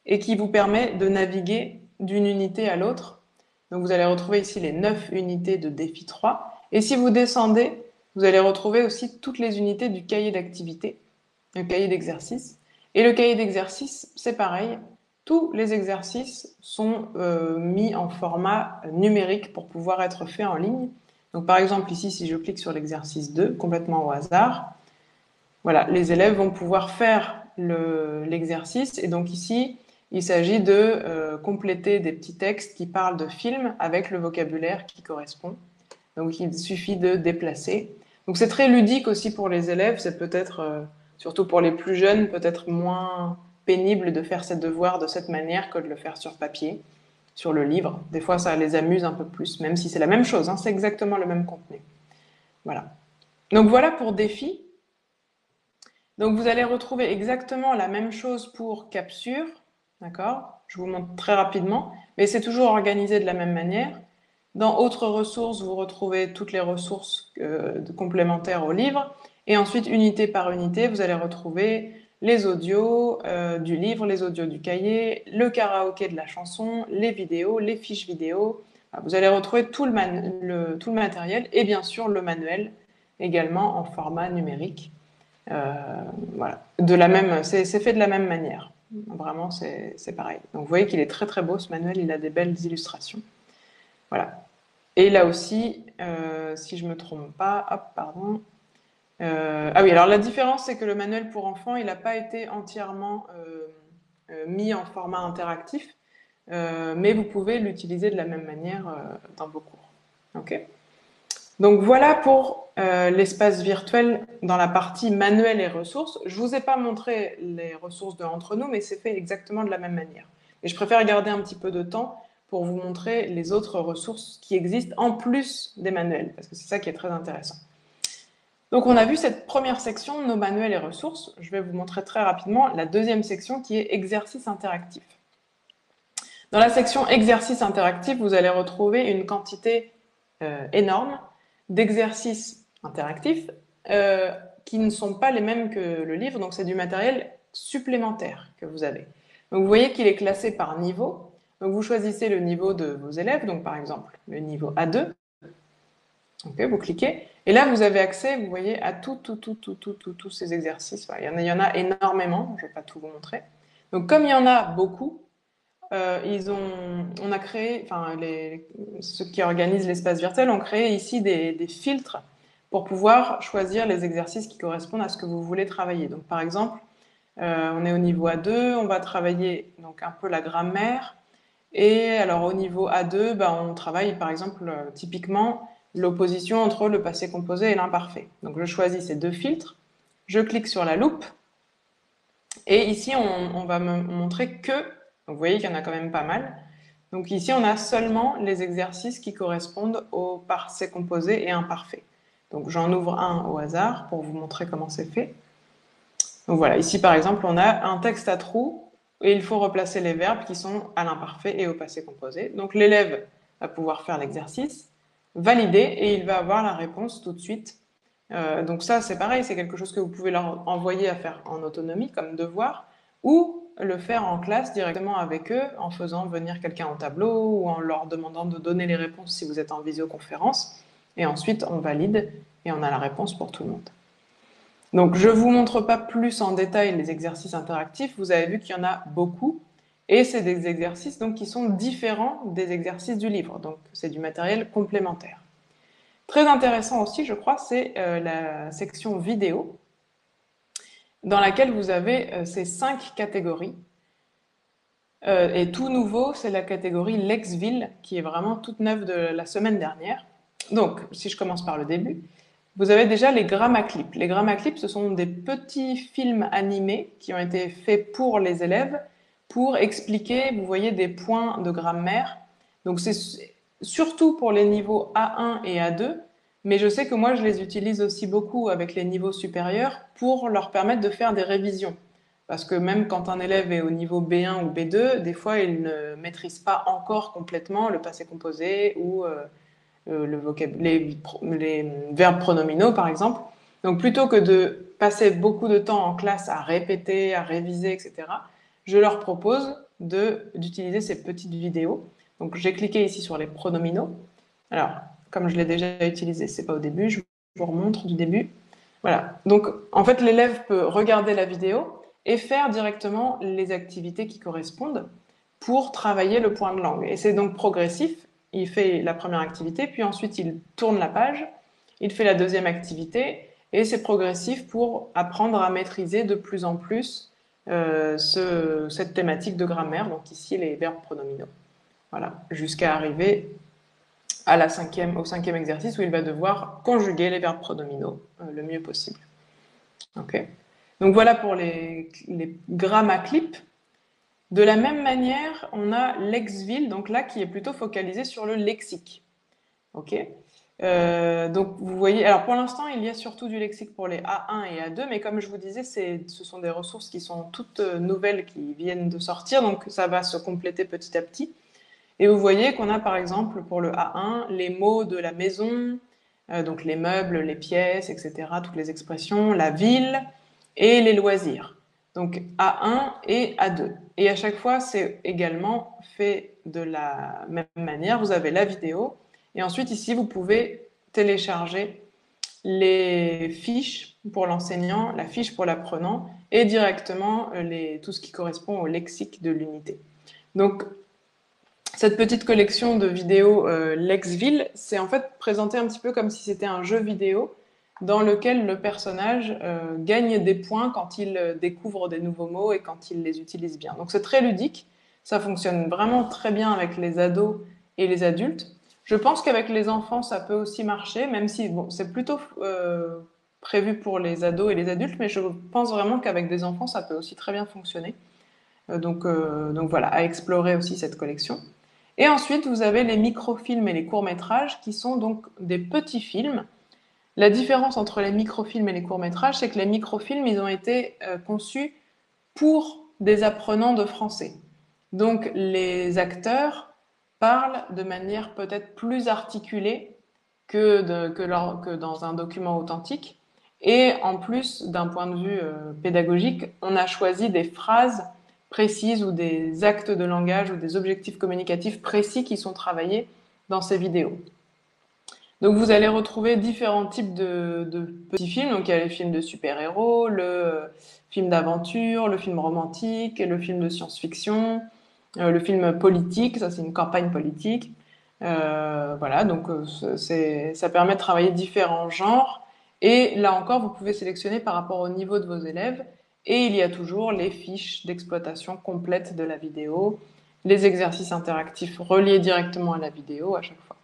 Speaker 2: et qui vous permet de naviguer d'une unité à l'autre. Donc vous allez retrouver ici les 9 unités de défi 3 Et si vous descendez, vous allez retrouver aussi toutes les unités du cahier d'activité, le cahier d'exercice. Et le cahier d'exercice, c'est pareil. Tous les exercices sont mis en format numérique pour pouvoir être faits en ligne. Donc par exemple ici, si je clique sur l'exercice 2, complètement au hasard, voilà, les élèves vont pouvoir faire l'exercice. Et donc ici, il s'agit de compléter des petits textes qui parlent de films avec le vocabulaire qui correspond. Donc il suffit de déplacer. Donc c'est très ludique aussi pour les élèves. C'est peut-être, surtout pour les plus jeunes, peut-être moins pénible de faire ses devoirs de cette manière que de le faire sur papier, sur le livre. Des fois, ça les amuse un peu plus, même si c'est la même chose, hein, c'est exactement le même contenu. Voilà. Donc voilà pour défi. Donc vous allez retrouver exactement la même chose pour capsule, d'accord? Je vous montre très rapidement, mais c'est toujours organisé de la même manière. Dans autres ressources, vous retrouvez toutes les ressources complémentaires au livre. Et ensuite, unité par unité, vous allez retrouver les audios du livre, les audios du cahier, le karaoké de la chanson, les vidéos, les fiches vidéo. Vous allez retrouver tout le matériel et bien sûr le manuel également en format numérique. Voilà. C'est fait de la même manière. Vraiment, c'est pareil. Donc vous voyez qu'il est très très beau ce manuel, il a des belles illustrations. Voilà. Et là aussi, si je me trompe pas, hop, pardon. Ah oui, alors la différence, c'est que le manuel pour enfants, il n'a pas été entièrement mis en format interactif, mais vous pouvez l'utiliser de la même manière dans vos cours. Ok. Donc voilà pour l'espace virtuel dans la partie manuel et ressources. Je vous ai pas montré les ressources de Entre nous, mais c'est fait exactement de la même manière. Et je préfère garder un petit peu de temps pour vous montrer les autres ressources qui existent en plus des manuels, parce que c'est ça qui est très intéressant. Donc on a vu cette première section, nos manuels et ressources. Je vais vous montrer très rapidement la deuxième section qui est exercice interactif. Dans la section exercice interactif, vous allez retrouver une quantité énorme d'exercices interactifs qui ne sont pas les mêmes que le livre, donc c'est du matériel supplémentaire que vous avez. Donc vous voyez qu'il est classé par niveau. Donc vous choisissez le niveau de vos élèves, donc par exemple le niveau A2. Okay, vous cliquez et là vous avez accès, vous voyez, à tous ces exercices. Enfin, il y en a énormément, je ne vais pas tout vous montrer. Donc comme il y en a beaucoup, on a créé, enfin, ceux qui organisent l'espace virtuel ont créé ici des filtres pour pouvoir choisir les exercices qui correspondent à ce que vous voulez travailler. Donc, par exemple, on est au niveau A2, on va travailler donc un peu la grammaire. Et alors, au niveau A2, on travaille, par exemple, typiquement l'opposition entre le passé composé et l'imparfait. Donc, je choisis ces deux filtres, je clique sur la loupe, et ici, on va me montrer que, donc vous voyez qu'il y en a quand même pas mal. Donc ici, on a seulement les exercices qui correspondent au passé composé et imparfait. Donc j'en ouvre un au hasard pour vous montrer comment c'est fait. Donc voilà, ici par exemple, on a un texte à trous et il faut replacer les verbes qui sont à l'imparfait et au passé composé. Donc l'élève va pouvoir faire l'exercice, valider et il va avoir la réponse tout de suite. Donc ça, c'est pareil, c'est quelque chose que vous pouvez leur envoyer à faire en autonomie comme devoir ou le faire en classe directement avec eux en faisant venir quelqu'un au tableau ou en leur demandant de donner les réponses si vous êtes en visioconférence. Et ensuite, on valide et on a la réponse pour tout le monde. Donc, je ne vous montre pas plus en détail les exercices interactifs. Vous avez vu qu'il y en a beaucoup. Et c'est des exercices donc, qui sont différents des exercices du livre. Donc, c'est du matériel complémentaire. Très intéressant aussi, je crois, c'est la section vidéo, dans laquelle vous avez ces 5 catégories. Et tout nouveau, c'est la catégorie Lexville, qui est vraiment toute neuve de la semaine dernière. Donc, si je commence par le début, vous avez déjà les Grammaclips. Les Grammaclips, ce sont des petits films animés qui ont été faits pour les élèves pour expliquer, vous voyez, des points de grammaire. Donc, c'est surtout pour les niveaux A1 et A2, mais je sais que moi, je les utilise aussi beaucoup avec les niveaux supérieurs pour leur permettre de faire des révisions. Parce que même quand un élève est au niveau B1 ou B2, des fois, il ne maîtrise pas encore complètement le passé composé ou les verbes pronominaux, par exemple. Donc, plutôt que de passer beaucoup de temps en classe à répéter, à réviser, etc., je leur propose d'utiliser ces petites vidéos. Donc, j'ai cliqué ici sur les pronominaux. Alors, comme je l'ai déjà utilisé. C'est pas au début, je vous remontre du début. Voilà. Donc, en fait, l'élève peut regarder la vidéo et faire directement les activités qui correspondent pour travailler le point de langue. Et c'est donc progressif. Il fait la première activité, puis ensuite il tourne la page, il fait la deuxième activité, et c'est progressif pour apprendre à maîtriser de plus en plus cette thématique de grammaire, donc ici les verbes pronominaux. Voilà, jusqu'à arriver au cinquième exercice où il va devoir conjuguer les verbes pronominaux le mieux possible. Okay. Donc voilà pour les grammaclips. De la même manière, on a Lexville, donc là qui est plutôt focalisé sur le lexique. Ok. Donc vous voyez, alors pour l'instant il y a surtout du lexique pour les A1 et A2, mais comme je vous disais, ce sont des ressources qui sont toutes nouvelles, qui viennent de sortir, donc ça va se compléter petit à petit. Et vous voyez qu'on a par exemple pour le A1 les mots de la maison, donc les meubles, les pièces, etc., toutes les expressions, la ville et les loisirs. Donc A1 et A2. Et à chaque fois, c'est également fait de la même manière. Vous avez la vidéo et ensuite ici, vous pouvez télécharger les fiches pour l'enseignant, la fiche pour l'apprenant et directement tout ce qui correspond au lexique de l'unité. Donc, cette petite collection de vidéos Lexville, c'est en fait présenté un petit peu comme si c'était un jeu vidéo dans lequel le personnage gagne des points quand il découvre des nouveaux mots et quand il les utilise bien. Donc c'est très ludique, ça fonctionne vraiment très bien avec les ados et les adultes. Je pense qu'avec les enfants, ça peut aussi marcher, même si bon, c'est plutôt prévu pour les ados et les adultes, mais je pense vraiment qu'avec des enfants, ça peut aussi très bien fonctionner. Donc voilà, à explorer aussi cette collection. Et ensuite, vous avez les microfilms et les courts-métrages qui sont donc des petits films. La différence entre les microfilms et les courts-métrages, c'est que les microfilms, ils ont été conçus pour des apprenants de français. Donc les acteurs parlent de manière peut-être plus articulée que dans un document authentique. Et en plus, d'un point de vue pédagogique, on a choisi des phrases précises ou des actes de langage ou des objectifs communicatifs précis qui sont travaillés dans ces vidéos. Donc vous allez retrouver différents types de petits films. Donc il y a les films de super-héros, le film d'aventure, le film romantique, le film de science-fiction, le film politique, ça c'est une campagne politique. Voilà, donc ça permet de travailler différents genres. Et là encore, vous pouvez sélectionner par rapport au niveau de vos élèves. Et il y a toujours les fiches d'exploitation complètes de la vidéo, les exercices interactifs reliés directement à la vidéo à chaque fois.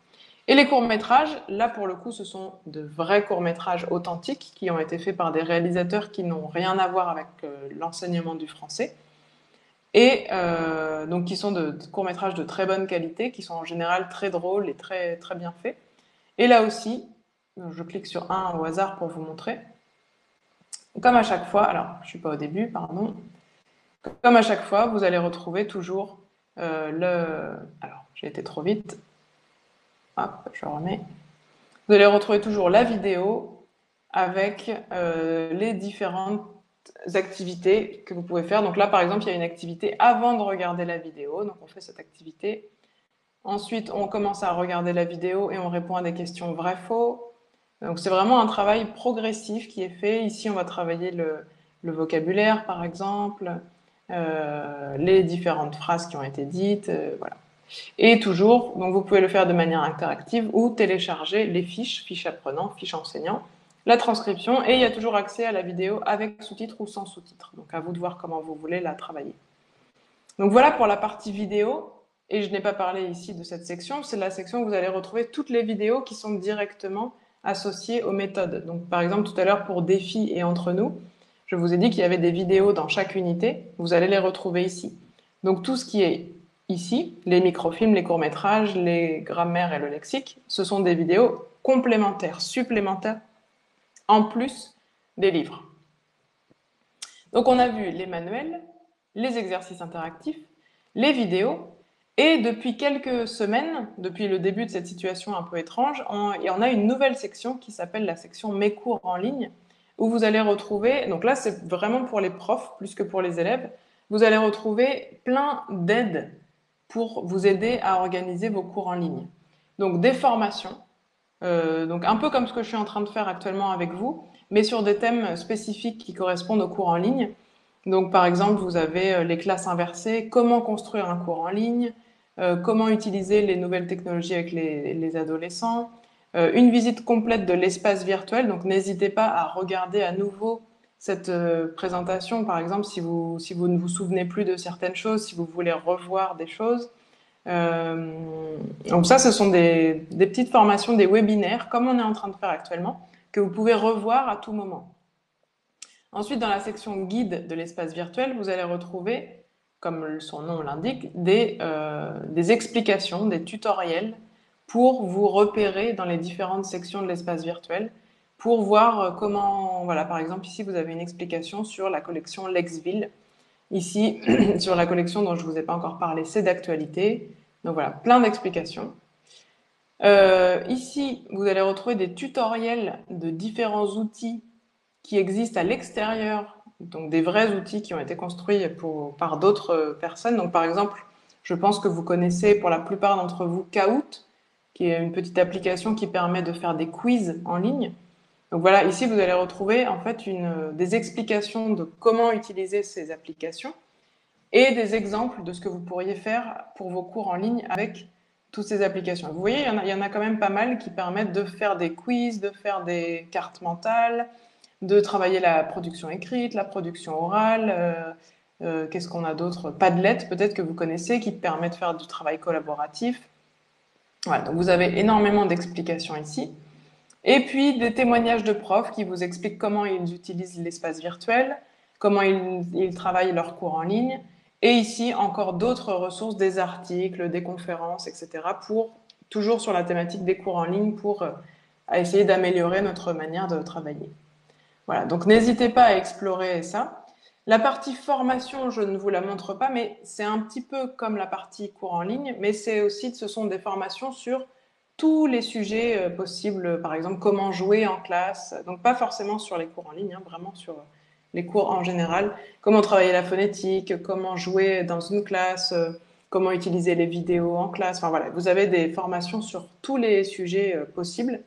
Speaker 2: Et les courts-métrages, là pour le coup, ce sont de vrais courts-métrages authentiques qui ont été faits par des réalisateurs qui n'ont rien à voir avec l'enseignement du français. Et donc qui sont de courts-métrages de très bonne qualité, qui sont en général très drôles et très, très bien faits. Et là aussi, je clique sur un au hasard pour vous montrer. Comme à chaque fois, alors je ne suis pas au début, pardon. Comme à chaque fois, vous allez retrouver toujours Alors, j'ai été trop vite. Hop, je remets. Vous allez retrouver toujours la vidéo avec les différentes activités que vous pouvez faire. Donc là, par exemple, il y a une activité avant de regarder la vidéo. Donc on fait cette activité. Ensuite, on commence à regarder la vidéo et on répond à des questions vrai-faux. Donc c'est vraiment un travail progressif qui est fait. Ici, on va travailler le vocabulaire, par exemple, les différentes phrases qui ont été dites, voilà. Et toujours, donc vous pouvez le faire de manière interactive ou télécharger les fiches apprenant, fiches enseignant, la transcription, et il y a toujours accès à la vidéo avec sous-titres ou sans sous-titres. Donc à vous de voir comment vous voulez la travailler. Donc voilà pour la partie vidéo, et je n'ai pas parlé ici de cette section, c'est la section où vous allez retrouver toutes les vidéos qui sont directement associées aux méthodes. Donc par exemple tout à l'heure pour défis et entre nous, je vous ai dit qu'il y avait des vidéos dans chaque unité, vous allez les retrouver ici. Donc tout ce qui est ici, les microfilms, les courts-métrages, les grammaires et le lexique, ce sont des vidéos complémentaires, supplémentaires, en plus des livres. Donc on a vu les manuels, les exercices interactifs, les vidéos, et depuis quelques semaines, depuis le début de cette situation un peu étrange, on a une nouvelle section qui s'appelle la section Mes cours en ligne, où vous allez retrouver, donc là c'est vraiment pour les profs plus que pour les élèves, vous allez retrouver plein d'aides pour vous aider à organiser vos cours en ligne. Donc des formations, Donc un peu comme ce que je suis en train de faire actuellement avec vous, mais sur des thèmes spécifiques qui correspondent aux cours en ligne. Donc par exemple, vous avez les classes inversées, comment construire un cours en ligne, comment utiliser les nouvelles technologies avec les adolescents, une visite complète de l'espace virtuel. Donc n'hésitez pas à regarder à nouveau cette présentation, par exemple, si vous ne vous souvenez plus de certaines choses, si vous voulez revoir des choses. Donc ça, ce sont des petites formations, des webinaires, comme on est en train de faire actuellement, que vous pouvez revoir à tout moment. Ensuite, dans la section guide de l'espace virtuel, vous allez retrouver, comme son nom l'indique, des explications, des tutoriels pour vous repérer dans les différentes sections de l'espace virtuel, pour voir comment, voilà, par exemple, ici, vous avez une explication sur la collection Lexville. Ici, sur la collection dont je ne vous ai pas encore parlé, c'est d'actualité. Donc voilà, plein d'explications. Ici, vous allez retrouver des tutoriels de différents outils qui existent à l'extérieur, donc des vrais outils qui ont été construits par d'autres personnes. Donc par exemple, je pense que vous connaissez pour la plupart d'entre vous Kahoot, qui est une petite application qui permet de faire des quiz en ligne. Donc voilà, ici vous allez retrouver en fait des explications de comment utiliser ces applications et des exemples de ce que vous pourriez faire pour vos cours en ligne avec toutes ces applications. Vous voyez, il y en a quand même pas mal qui permettent de faire des quiz, de faire des cartes mentales, de travailler la production écrite, la production orale. Qu'est-ce qu'on a d'autre? Padlet, peut-être que vous connaissez, qui permet de faire du travail collaboratif. Voilà, donc vous avez énormément d'explications ici. Et puis des témoignages de profs qui vous expliquent comment ils utilisent l'espace virtuel, comment ils travaillent leurs cours en ligne. Et ici, encore d'autres ressources, des articles, des conférences, etc. pour toujours sur la thématique des cours en ligne pour essayer d'améliorer notre manière de travailler. Voilà, donc n'hésitez pas à explorer ça. La partie formation, je ne vous la montre pas, mais c'est un petit peu comme la partie cours en ligne, mais c'est aussi, ce sont des formations sur tous les sujets possibles, par exemple comment jouer en classe, donc pas forcément sur les cours en ligne, hein, vraiment sur les cours en général, comment travailler la phonétique, comment jouer dans une classe, comment utiliser les vidéos en classe, enfin voilà, vous avez des formations sur tous les sujets possibles.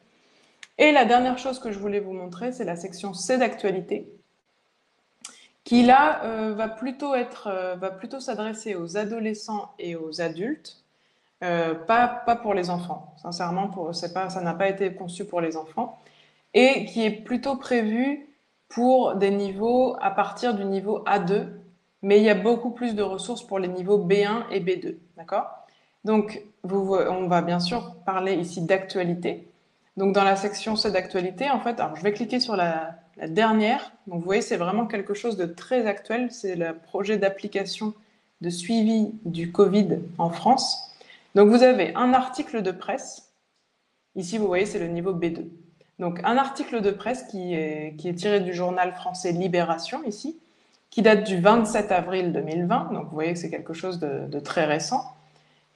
Speaker 2: Et la dernière chose que je voulais vous montrer, c'est la section C d'actualité, qui là va plutôt s'adresser aux adolescents et aux adultes, pas pour les enfants. Sincèrement, ça n'a pas été conçu pour les enfants, et qui est plutôt prévu pour des niveaux à partir du niveau A2, mais il y a beaucoup plus de ressources pour les niveaux B1 et B2, d'accord? Donc, on va bien sûr parler ici d'actualité. Donc, dans la section C d'actualité, en fait, alors je vais cliquer sur la dernière. Donc, vous voyez, c'est vraiment quelque chose de très actuel. C'est le projet d'application de suivi du Covid en France. Donc, vous avez un article de presse. Ici, vous voyez, c'est le niveau B2. Donc, un article de presse qui est tiré du journal français Libération, ici, qui date du 27 avril 2020. Donc, vous voyez que c'est quelque chose de très récent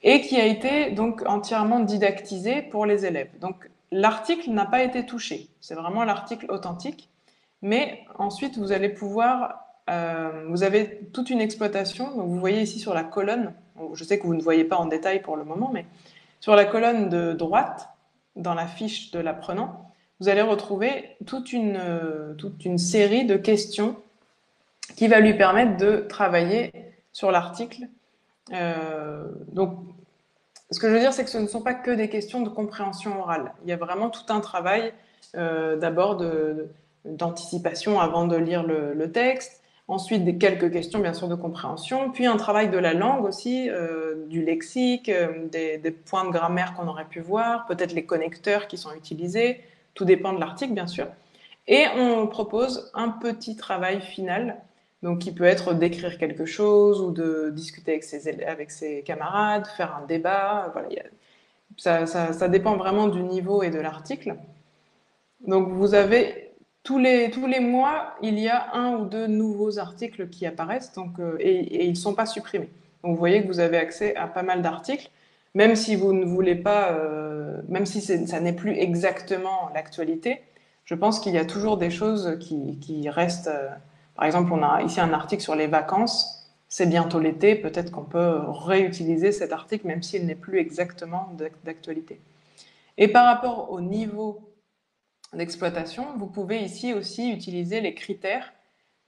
Speaker 2: et qui a été donc entièrement didactisé pour les élèves. Donc l'article n'a pas été touché, c'est vraiment l'article authentique, mais ensuite vous allez pouvoir, vous avez toute une exploitation, donc vous voyez ici sur la colonne, je sais que vous ne voyez pas en détail pour le moment, mais sur la colonne de droite, dans la fiche de l'apprenant, vous allez retrouver toute une série de questions qui va lui permettre de travailler sur l'article. Donc ce que je veux dire, c'est que ce ne sont pas que des questions de compréhension orale. Il y a vraiment tout un travail d'abord d'anticipation avant de lire le texte, ensuite quelques questions bien sûr de compréhension, puis un travail de la langue aussi, du lexique, des points de grammaire qu'on aurait pu voir, peut-être les connecteurs qui sont utilisés, tout dépend de l'article bien sûr. Et on propose un petit travail final, donc qui peut être d'écrire quelque chose ou de discuter avec ses camarades, faire un débat. Voilà, ça dépend vraiment du niveau et de l'article. Donc vous avez tous les mois, il y a un ou deux nouveaux articles qui apparaissent donc, et ils ne sont pas supprimés. Donc vous voyez que vous avez accès à pas mal d'articles, même si vous ne voulez pas, même si ça n'est plus exactement l'actualité, je pense qu'il y a toujours des choses qui restent. Par exemple, on a ici un article sur les vacances. C'est bientôt l'été, peut-être qu'on peut réutiliser cet article même s'il n'est plus exactement d'actualité. Et par rapport au niveau d'exploitation, vous pouvez ici aussi utiliser les critères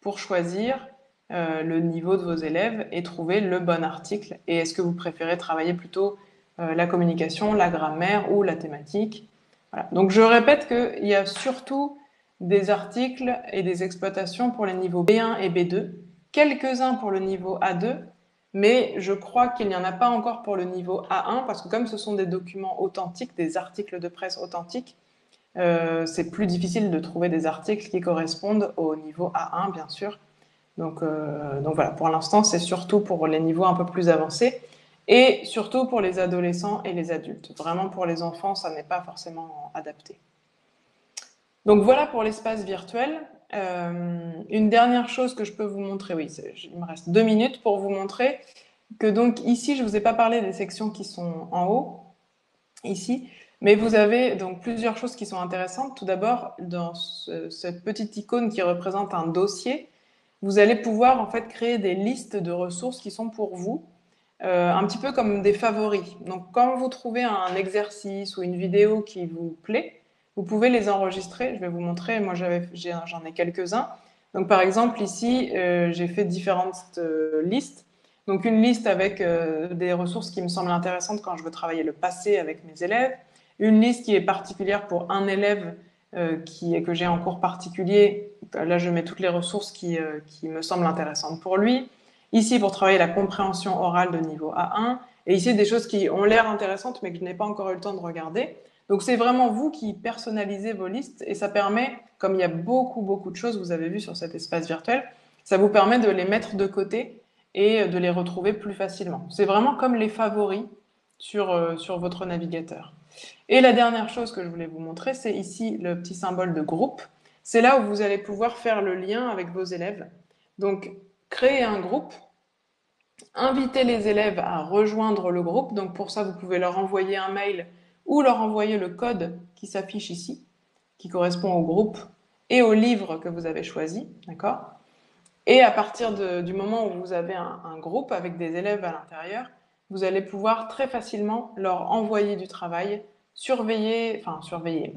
Speaker 2: pour choisir le niveau de vos élèves et trouver le bon article. Et est-ce que vous préférez travailler plutôt la communication, la grammaire ou la thématique? Voilà. Donc je répète qu'il y a surtout des articles et des exploitations pour les niveaux B1 et B2, quelques-uns pour le niveau A2, mais je crois qu'il n'y en a pas encore pour le niveau A1, parce que comme ce sont des documents authentiques, des articles de presse authentiques, c'est plus difficile de trouver des articles qui correspondent au niveau A1, bien sûr. Donc voilà, pour l'instant, c'est surtout pour les niveaux un peu plus avancés et surtout pour les adolescents et les adultes. Vraiment, pour les enfants, ça n'est pas forcément adapté. Donc voilà pour l'espace virtuel. Une dernière chose que je peux vous montrer, oui, il me reste 2 minutes pour vous montrer que donc ici, je ne vous ai pas parlé des sections qui sont en haut, ici, mais vous avez donc plusieurs choses qui sont intéressantes. Tout d'abord, dans cette petite icône qui représente un dossier, vous allez pouvoir en fait créer des listes de ressources qui sont pour vous, un petit peu comme des favoris. Donc quand vous trouvez un exercice ou une vidéo qui vous plaît, vous pouvez les enregistrer. Je vais vous montrer, moi j'en ai quelques-uns. Donc par exemple ici, j'ai fait différentes listes. Donc une liste avec des ressources qui me semblent intéressantes quand je veux travailler le passé avec mes élèves. Une liste qui est particulière pour un élève que j'ai en cours particulier. Là, je mets toutes les ressources qui me semblent intéressantes pour lui. Ici, pour travailler la compréhension orale de niveau A1. Et ici, des choses qui ont l'air intéressantes, mais que je n'ai pas encore eu le temps de regarder. Donc, c'est vraiment vous qui personnalisez vos listes. Et ça permet, comme il y a beaucoup, beaucoup de choses, vous avez vu sur cet espace virtuel, ça vous permet de les mettre de côté et de les retrouver plus facilement. C'est vraiment comme les favoris sur votre navigateur. Et la dernière chose que je voulais vous montrer, c'est ici le petit symbole de groupe. C'est là où vous allez pouvoir faire le lien avec vos élèves. Donc, créer un groupe, inviter les élèves à rejoindre le groupe. Donc, pour ça, vous pouvez leur envoyer un mail ou leur envoyer le code qui s'affiche ici, qui correspond au groupe et au livre que vous avez choisi. D'accord ? Et à partir du moment où vous avez un groupe avec des élèves à l'intérieur, vous allez pouvoir très facilement leur envoyer du travail,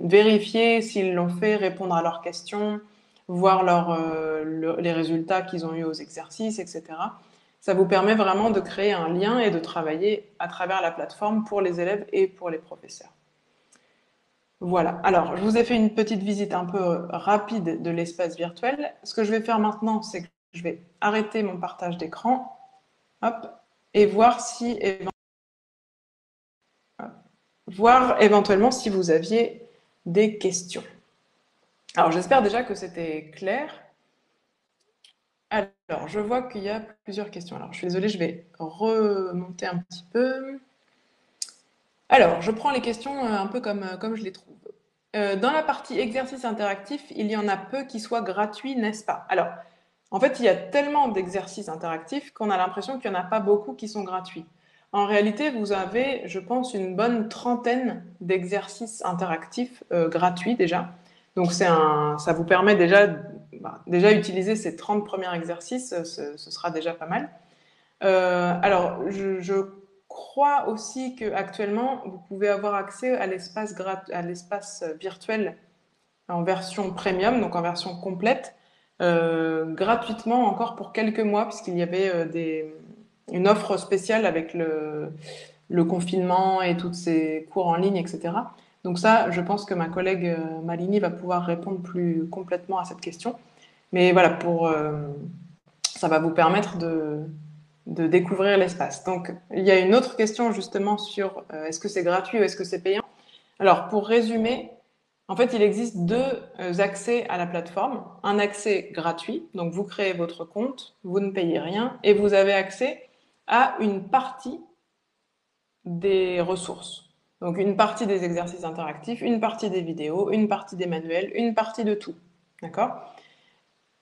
Speaker 2: vérifier s'ils l'ont fait, répondre à leurs questions, voir les résultats qu'ils ont eu aux exercices, etc. Ça vous permet vraiment de créer un lien et de travailler à travers la plateforme pour les élèves et pour les professeurs. Voilà, alors je vous ai fait une petite visite un peu rapide de l'espace virtuel. Ce que je vais faire maintenant, c'est que je vais arrêter mon partage d'écran, hop, et voir éventuellement si vous aviez des questions. Alors j'espère déjà que c'était clair. Alors, je vois qu'il y a plusieurs questions. Alors, je suis désolée, je vais remonter un petit peu. Alors, je prends les questions un peu comme je les trouve. Dans la partie exercice interactif, il y en a peu qui soient gratuits, n'est-ce pas? Alors, en fait, il y a tellement d'exercices interactifs qu'on a l'impression qu'il n'y en a pas beaucoup qui sont gratuits. En réalité, vous avez, je pense, une bonne trentaine d'exercices interactifs gratuits déjà. Donc, ça vous permet déjà utiliser ces 30 premiers exercices, ce sera déjà pas mal. Alors, je crois aussi qu'actuellement, vous pouvez avoir accès à l'espace virtuel en version premium, donc en version complète, gratuitement encore pour quelques mois, puisqu'il y avait une offre spéciale avec le confinement et tous ces cours en ligne, etc. Donc ça, je pense que ma collègue Malini va pouvoir répondre plus complètement à cette question. Mais voilà, ça va vous permettre de découvrir l'espace. Donc, il y a une autre question justement sur est-ce que c'est gratuit ou est-ce que c'est payant? Alors, pour résumer, en fait, il existe deux accès à la plateforme. Un accès gratuit, donc vous créez votre compte, vous ne payez rien, et vous avez accès à une partie des ressources. Donc, une partie des exercices interactifs, une partie des vidéos, une partie des manuels, une partie de tout. D'accord?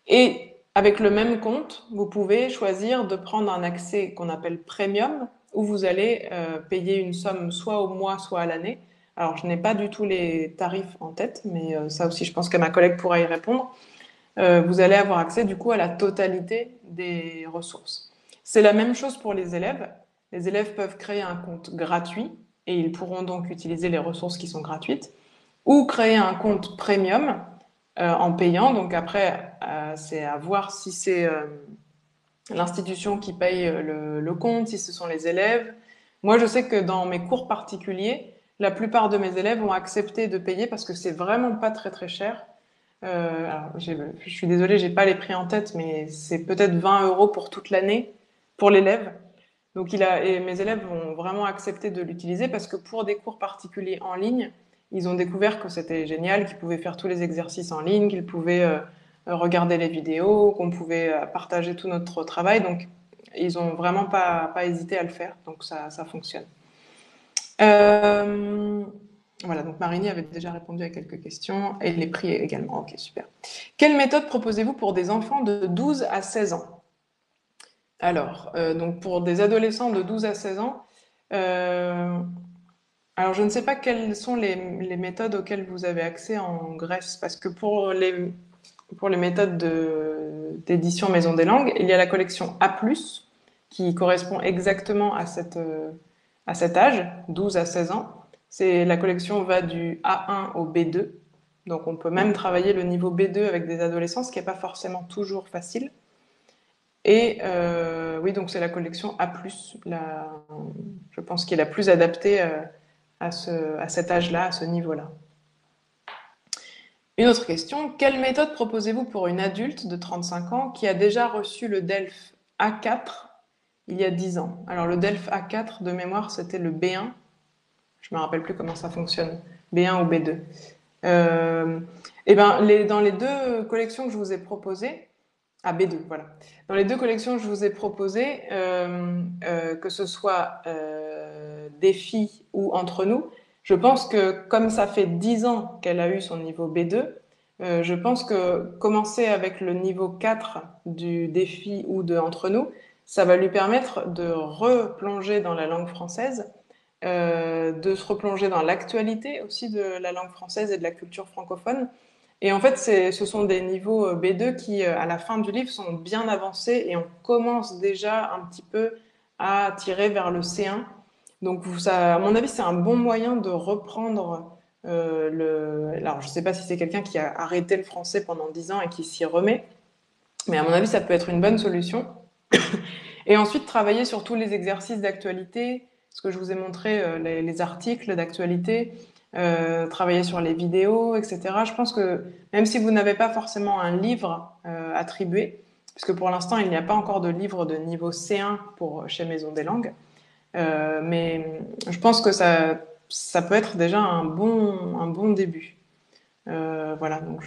Speaker 2: Et avec le même compte, vous pouvez choisir de prendre un accès qu'on appelle premium, où vous allez payer une somme soit au mois, soit à l'année. Alors, je n'ai pas du tout les tarifs en tête, mais ça aussi, je pense que ma collègue pourra y répondre. Vous allez avoir accès du coup à la totalité des ressources. C'est la même chose pour les élèves. Les élèves peuvent créer un compte gratuit et ils pourront donc utiliser les ressources qui sont gratuites, ou créer un compte premium en payant. Donc après, c'est à voir si c'est l'institution qui paye le compte, si ce sont les élèves. Moi, je sais que dans mes cours particuliers, la plupart de mes élèves ont accepté de payer parce que c'est vraiment pas très très cher. Alors, je suis désolée, j'ai pas les prix en tête, mais c'est peut-être 20 € pour toute l'année pour l'élève. Donc et mes élèves ont vraiment accepté de l'utiliser parce que pour des cours particuliers en ligne, ils ont découvert que c'était génial, qu'ils pouvaient faire tous les exercices en ligne, qu'ils pouvaient regarder les vidéos, qu'on pouvait partager tout notre travail. Donc ils ont vraiment pas hésité à le faire. Donc ça fonctionne. Euh, voilà, donc Marini avait déjà répondu à quelques questions et les prix également. Ok, super. Quelle méthode proposez-vous pour des enfants de 12 à 16 ans? Alors, donc pour des adolescents de 12 à 16 ans, euh, alors je ne sais pas quelles sont les méthodes auxquelles vous avez accès en Grèce, parce que pour les méthodes d'édition Maison des langues, il y a la collection A+, qui correspond exactement à cet âge, 12 à 16 ans. La collection va du A1 au B2, donc on peut même travailler le niveau B2 avec des adolescents, ce qui n'est pas forcément toujours facile. Et oui, donc c'est la collection A+, je pense qui est la plus adaptée à cet âge-là, à ce niveau-là. Une autre question, quelle méthode proposez-vous pour une adulte de 35 ans qui a déjà reçu le DELF A4 il y a 10 ans? Alors le DELF A4, de mémoire, c'était le B1. Je ne me rappelle plus comment ça fonctionne, B1 ou B2. Et ben, dans les deux collections que je vous ai proposées, B2, voilà. Dans les deux collections que je vous ai proposées, que ce soit Défi ou Entre nous, je pense que comme ça fait 10 ans qu'elle a eu son niveau B2, je pense que commencer avec le niveau 4 du Défi ou de Entre nous, ça va lui permettre de replonger dans la langue française, de se replonger dans l'actualité aussi de la langue française et de la culture francophone. Et en fait, ce sont des niveaux B2 qui, à la fin du livre, sont bien avancés et on commence déjà un petit peu à tirer vers le C1. Donc, ça, à mon avis, c'est un bon moyen de reprendre Alors, je ne sais pas si c'est quelqu'un qui a arrêté le français pendant 10 ans et qui s'y remet, mais à mon avis, ça peut être une bonne solution. Et ensuite, travailler sur tous les exercices d'actualité, ce que je vous ai montré, les articles d'actualité, travailler sur les vidéos, etc. Je pense que même si vous n'avez pas forcément un livre attribué, puisque pour l'instant, il n'y a pas encore de livre de niveau C1 chez Maison des Langues, mais je pense que ça peut être déjà un bon début. Voilà, donc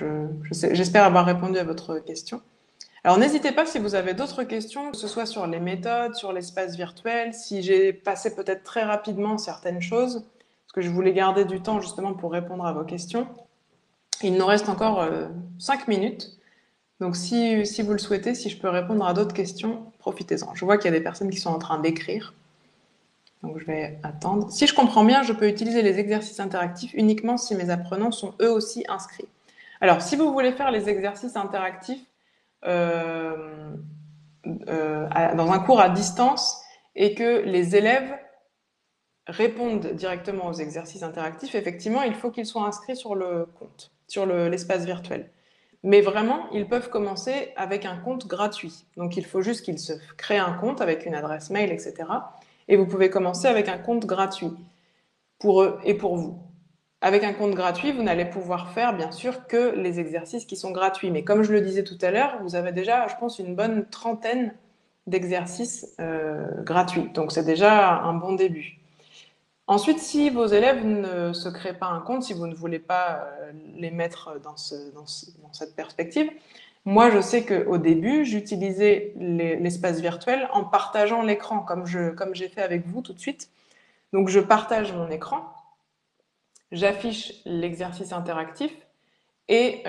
Speaker 2: j'espère avoir répondu à votre question. Alors n'hésitez pas si vous avez d'autres questions, que ce soit sur les méthodes, sur l'espace virtuel, si j'ai passé peut-être très rapidement certaines choses, parce que je voulais garder du temps justement pour répondre à vos questions. Il nous reste encore 5 minutes, donc si vous le souhaitez, si je peux répondre à d'autres questions, profitez-en. Je vois qu'il y a des personnes qui sont en train d'écrire, donc je vais attendre. Si je comprends bien, je peux utiliser les exercices interactifs uniquement si mes apprenants sont eux aussi inscrits. Alors si vous voulez faire les exercices interactifs, dans un cours à distance et que les élèves répondent directement aux exercices interactifs, effectivement, il faut qu'ils soient inscrits sur le compte, sur l'espace virtuel. Mais vraiment, ils peuvent commencer avec un compte gratuit. Donc, il faut juste qu'ils se créent un compte avec une adresse mail, etc. Et vous pouvez commencer avec un compte gratuit pour eux et pour vous. Avec un compte gratuit, vous n'allez pouvoir faire, bien sûr, que les exercices qui sont gratuits. Mais comme je le disais tout à l'heure, vous avez déjà, je pense, une bonne trentaine d'exercices gratuits. Donc, c'est déjà un bon début. Ensuite, si vos élèves ne se créent pas un compte, si vous ne voulez pas les mettre dans cette perspective, moi, je sais qu'au début, j'utilisais l'espace virtuel en partageant l'écran, comme j'ai fait avec vous tout de suite. Donc, je partage mon écran, j'affiche l'exercice interactif et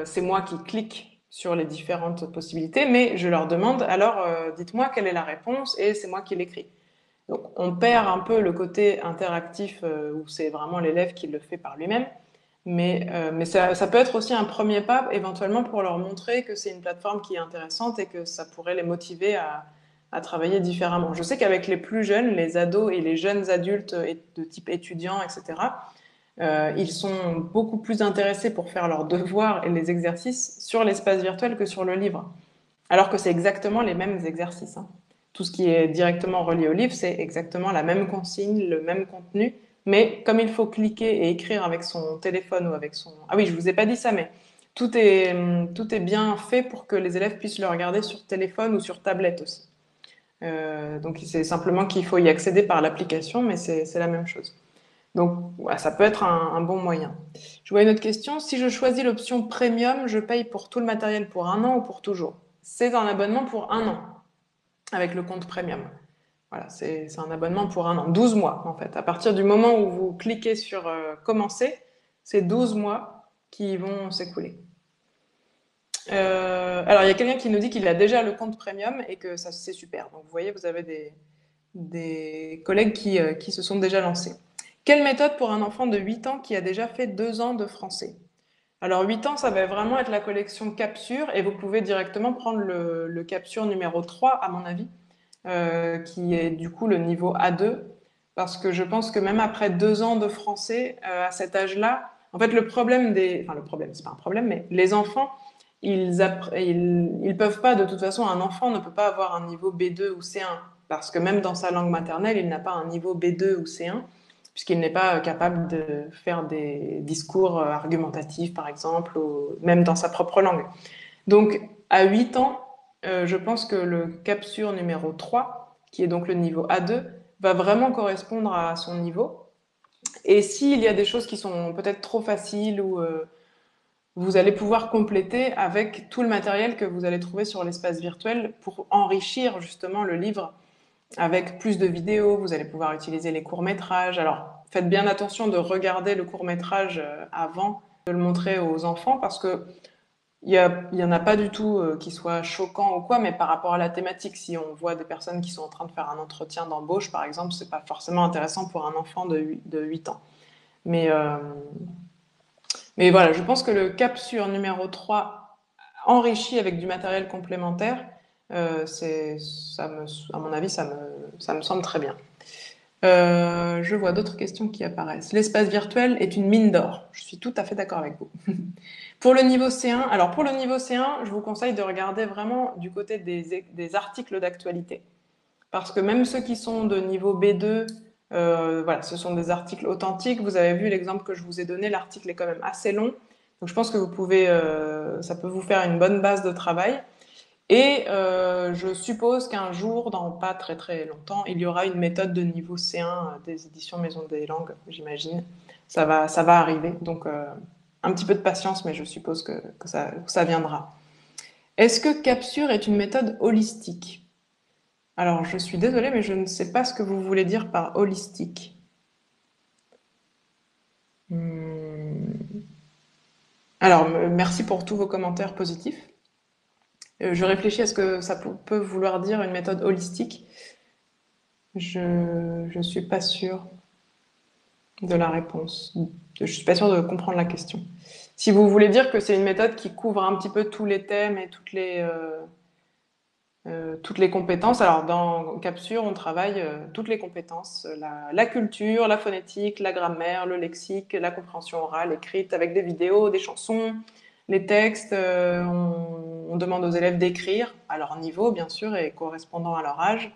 Speaker 2: c'est moi qui clique sur les différentes possibilités, mais je leur demande alors dites-moi quelle est la réponse et c'est moi qui l'écris. Donc on perd un peu le côté interactif où c'est vraiment l'élève qui le fait par lui-même, mais ça peut être aussi un premier pas éventuellement pour leur montrer que c'est une plateforme qui est intéressante et que ça pourrait les motiver à travailler différemment. Je sais qu'avec les plus jeunes, les ados et les jeunes adultes de type étudiants, etc., ils sont beaucoup plus intéressés pour faire leurs devoirs et les exercices sur l'espace virtuel que sur le livre. Alors que c'est exactement les mêmes exercices, hein. Tout ce qui est directement relié au livre, c'est exactement la même consigne, le même contenu, mais comme il faut cliquer et écrire avec son téléphone ou avec son... Ah oui, je vous ai pas dit ça, mais tout est bien fait pour que les élèves puissent le regarder sur téléphone ou sur tablette aussi. Donc c'est simplement qu'il faut y accéder par l'application, mais c'est la même chose. Donc ouais, ça peut être un bon moyen. Je vois une autre question. Si je choisis l'option premium, je paye pour tout le matériel pour un an ou pour toujours? C'est un abonnement pour un an avec le compte premium. Voilà, c'est un abonnement pour un an, 12 mois en fait. À partir du moment où vous cliquez sur commencer, c'est 12 mois qui vont s'écouler. Alors il y a quelqu'un qui nous dit qu'il a déjà le compte premium et que ça c'est super. Donc vous voyez, vous avez des collègues qui se sont déjà lancés. Quelle méthode pour un enfant de 8 ans qui a déjà fait 2 ans de français? Alors 8 ans, ça va vraiment être la collection Capsure et vous pouvez directement prendre le Capsure numéro 3, à mon avis, qui est du coup le niveau A2, parce que je pense que même après 2 ans de français, à cet âge-là, en fait le problème enfin le problème, c'est pas un problème, mais les enfants, ils peuvent pas, de toute façon, un enfant ne peut pas avoir un niveau B2 ou C1, parce que même dans sa langue maternelle, il n'a pas un niveau B2 ou C1, puisqu'il n'est pas capable de faire des discours argumentatifs, par exemple, ou même dans sa propre langue. Donc, à 8 ans, je pense que le Capsure numéro 3, qui est donc le niveau A2, va vraiment correspondre à son niveau. Et s'il y a des choses qui sont peut-être trop faciles ou vous allez pouvoir compléter avec tout le matériel que vous allez trouver sur l'espace virtuel pour enrichir justement le livre avec plus de vidéos. Vous allez pouvoir utiliser les courts-métrages. Alors, faites bien attention de regarder le court-métrage avant de le montrer aux enfants parce que il y en a pas du tout qui soit choquant ou quoi, mais par rapport à la thématique, si on voit des personnes qui sont en train de faire un entretien d'embauche, par exemple, c'est pas forcément intéressant pour un enfant de 8 ans. Mais, euh, mais voilà, je pense que le Capsule numéro 3 enrichi avec du matériel complémentaire, à mon avis, ça me semble très bien. Je vois d'autres questions qui apparaissent. L'espace virtuel est une mine d'or. Je suis tout à fait d'accord avec vous. Pour le niveau C1, alors pour le niveau C1, je vous conseille de regarder vraiment du côté des articles d'actualité. Parce que même ceux qui sont de niveau B2, voilà, ce sont des articles authentiques. Vous avez vu l'exemple que je vous ai donné, l'article est quand même assez long. Donc je pense que ça peut vous faire une bonne base de travail. Et je suppose qu'un jour, dans pas très très longtemps, il y aura une méthode de niveau C1 des éditions Maison des Langues, j'imagine. Ça va arriver. Donc un petit peu de patience, mais je suppose que ça viendra. Est-ce que Capsure est une méthode holistique? Alors, je suis désolée, mais je ne sais pas ce que vous voulez dire par holistique. Alors, merci pour tous vos commentaires positifs. Je réfléchis à ce que ça peut vouloir dire une méthode holistique. Je ne suis pas sûre de la réponse. Je suis pas sûre de comprendre la question. Si vous voulez dire que c'est une méthode qui couvre un petit peu tous les thèmes et toutes les compétences. Alors dans Capsure, on travaille toutes les compétences, la culture, la phonétique, la grammaire, le lexique, la compréhension orale, écrite, avec des vidéos, des chansons, les textes. On demande aux élèves d'écrire à leur niveau, bien sûr, et correspondant à leur âge.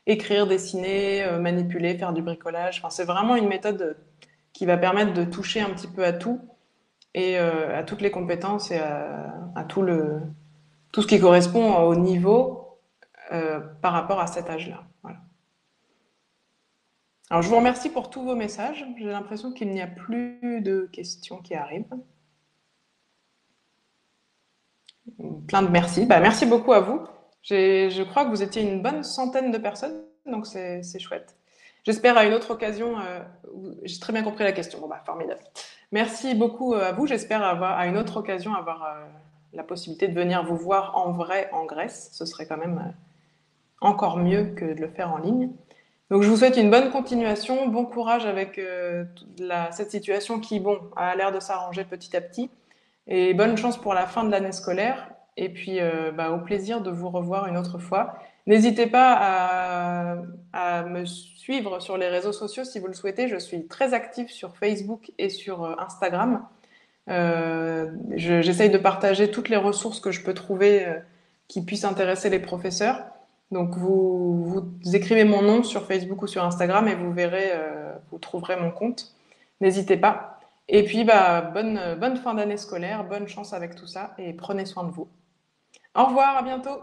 Speaker 2: Écrire, dessiner, manipuler, faire du bricolage. Enfin, c'est vraiment une méthode qui va permettre de toucher un petit peu à tout et à toutes les compétences et à tout ce qui correspond au niveau par rapport à cet âge-là. Voilà. Alors, je vous remercie pour tous vos messages. J'ai l'impression qu'il n'y a plus de questions qui arrivent. Plein de merci. Bah, merci beaucoup à vous. Je crois que vous étiez une bonne centaine de personnes, donc c'est chouette. J'espère à une autre occasion. J'ai très bien compris la question. Bon, bah, formidable. Merci beaucoup à vous. J'espère à une autre occasion avoir la possibilité de venir vous voir en vrai en Grèce. Ce serait quand même encore mieux que de le faire en ligne. Donc je vous souhaite une bonne continuation, bon courage avec cette situation qui, bon, a l'air de s'arranger petit à petit, et bonne chance pour la fin de l'année scolaire. Et puis, au plaisir de vous revoir une autre fois. N'hésitez pas à me suivre sur les réseaux sociaux si vous le souhaitez. Je suis très active sur Facebook et sur Instagram. J'essaye de partager toutes les ressources que je peux trouver qui puissent intéresser les professeurs. Donc vous écrivez mon nom sur Facebook ou sur Instagram et vous verrez, vous trouverez mon compte. N'hésitez pas. Et puis bonne fin d'année scolaire, bonne chance avec tout ça et prenez soin de vous. Au revoir, à bientôt.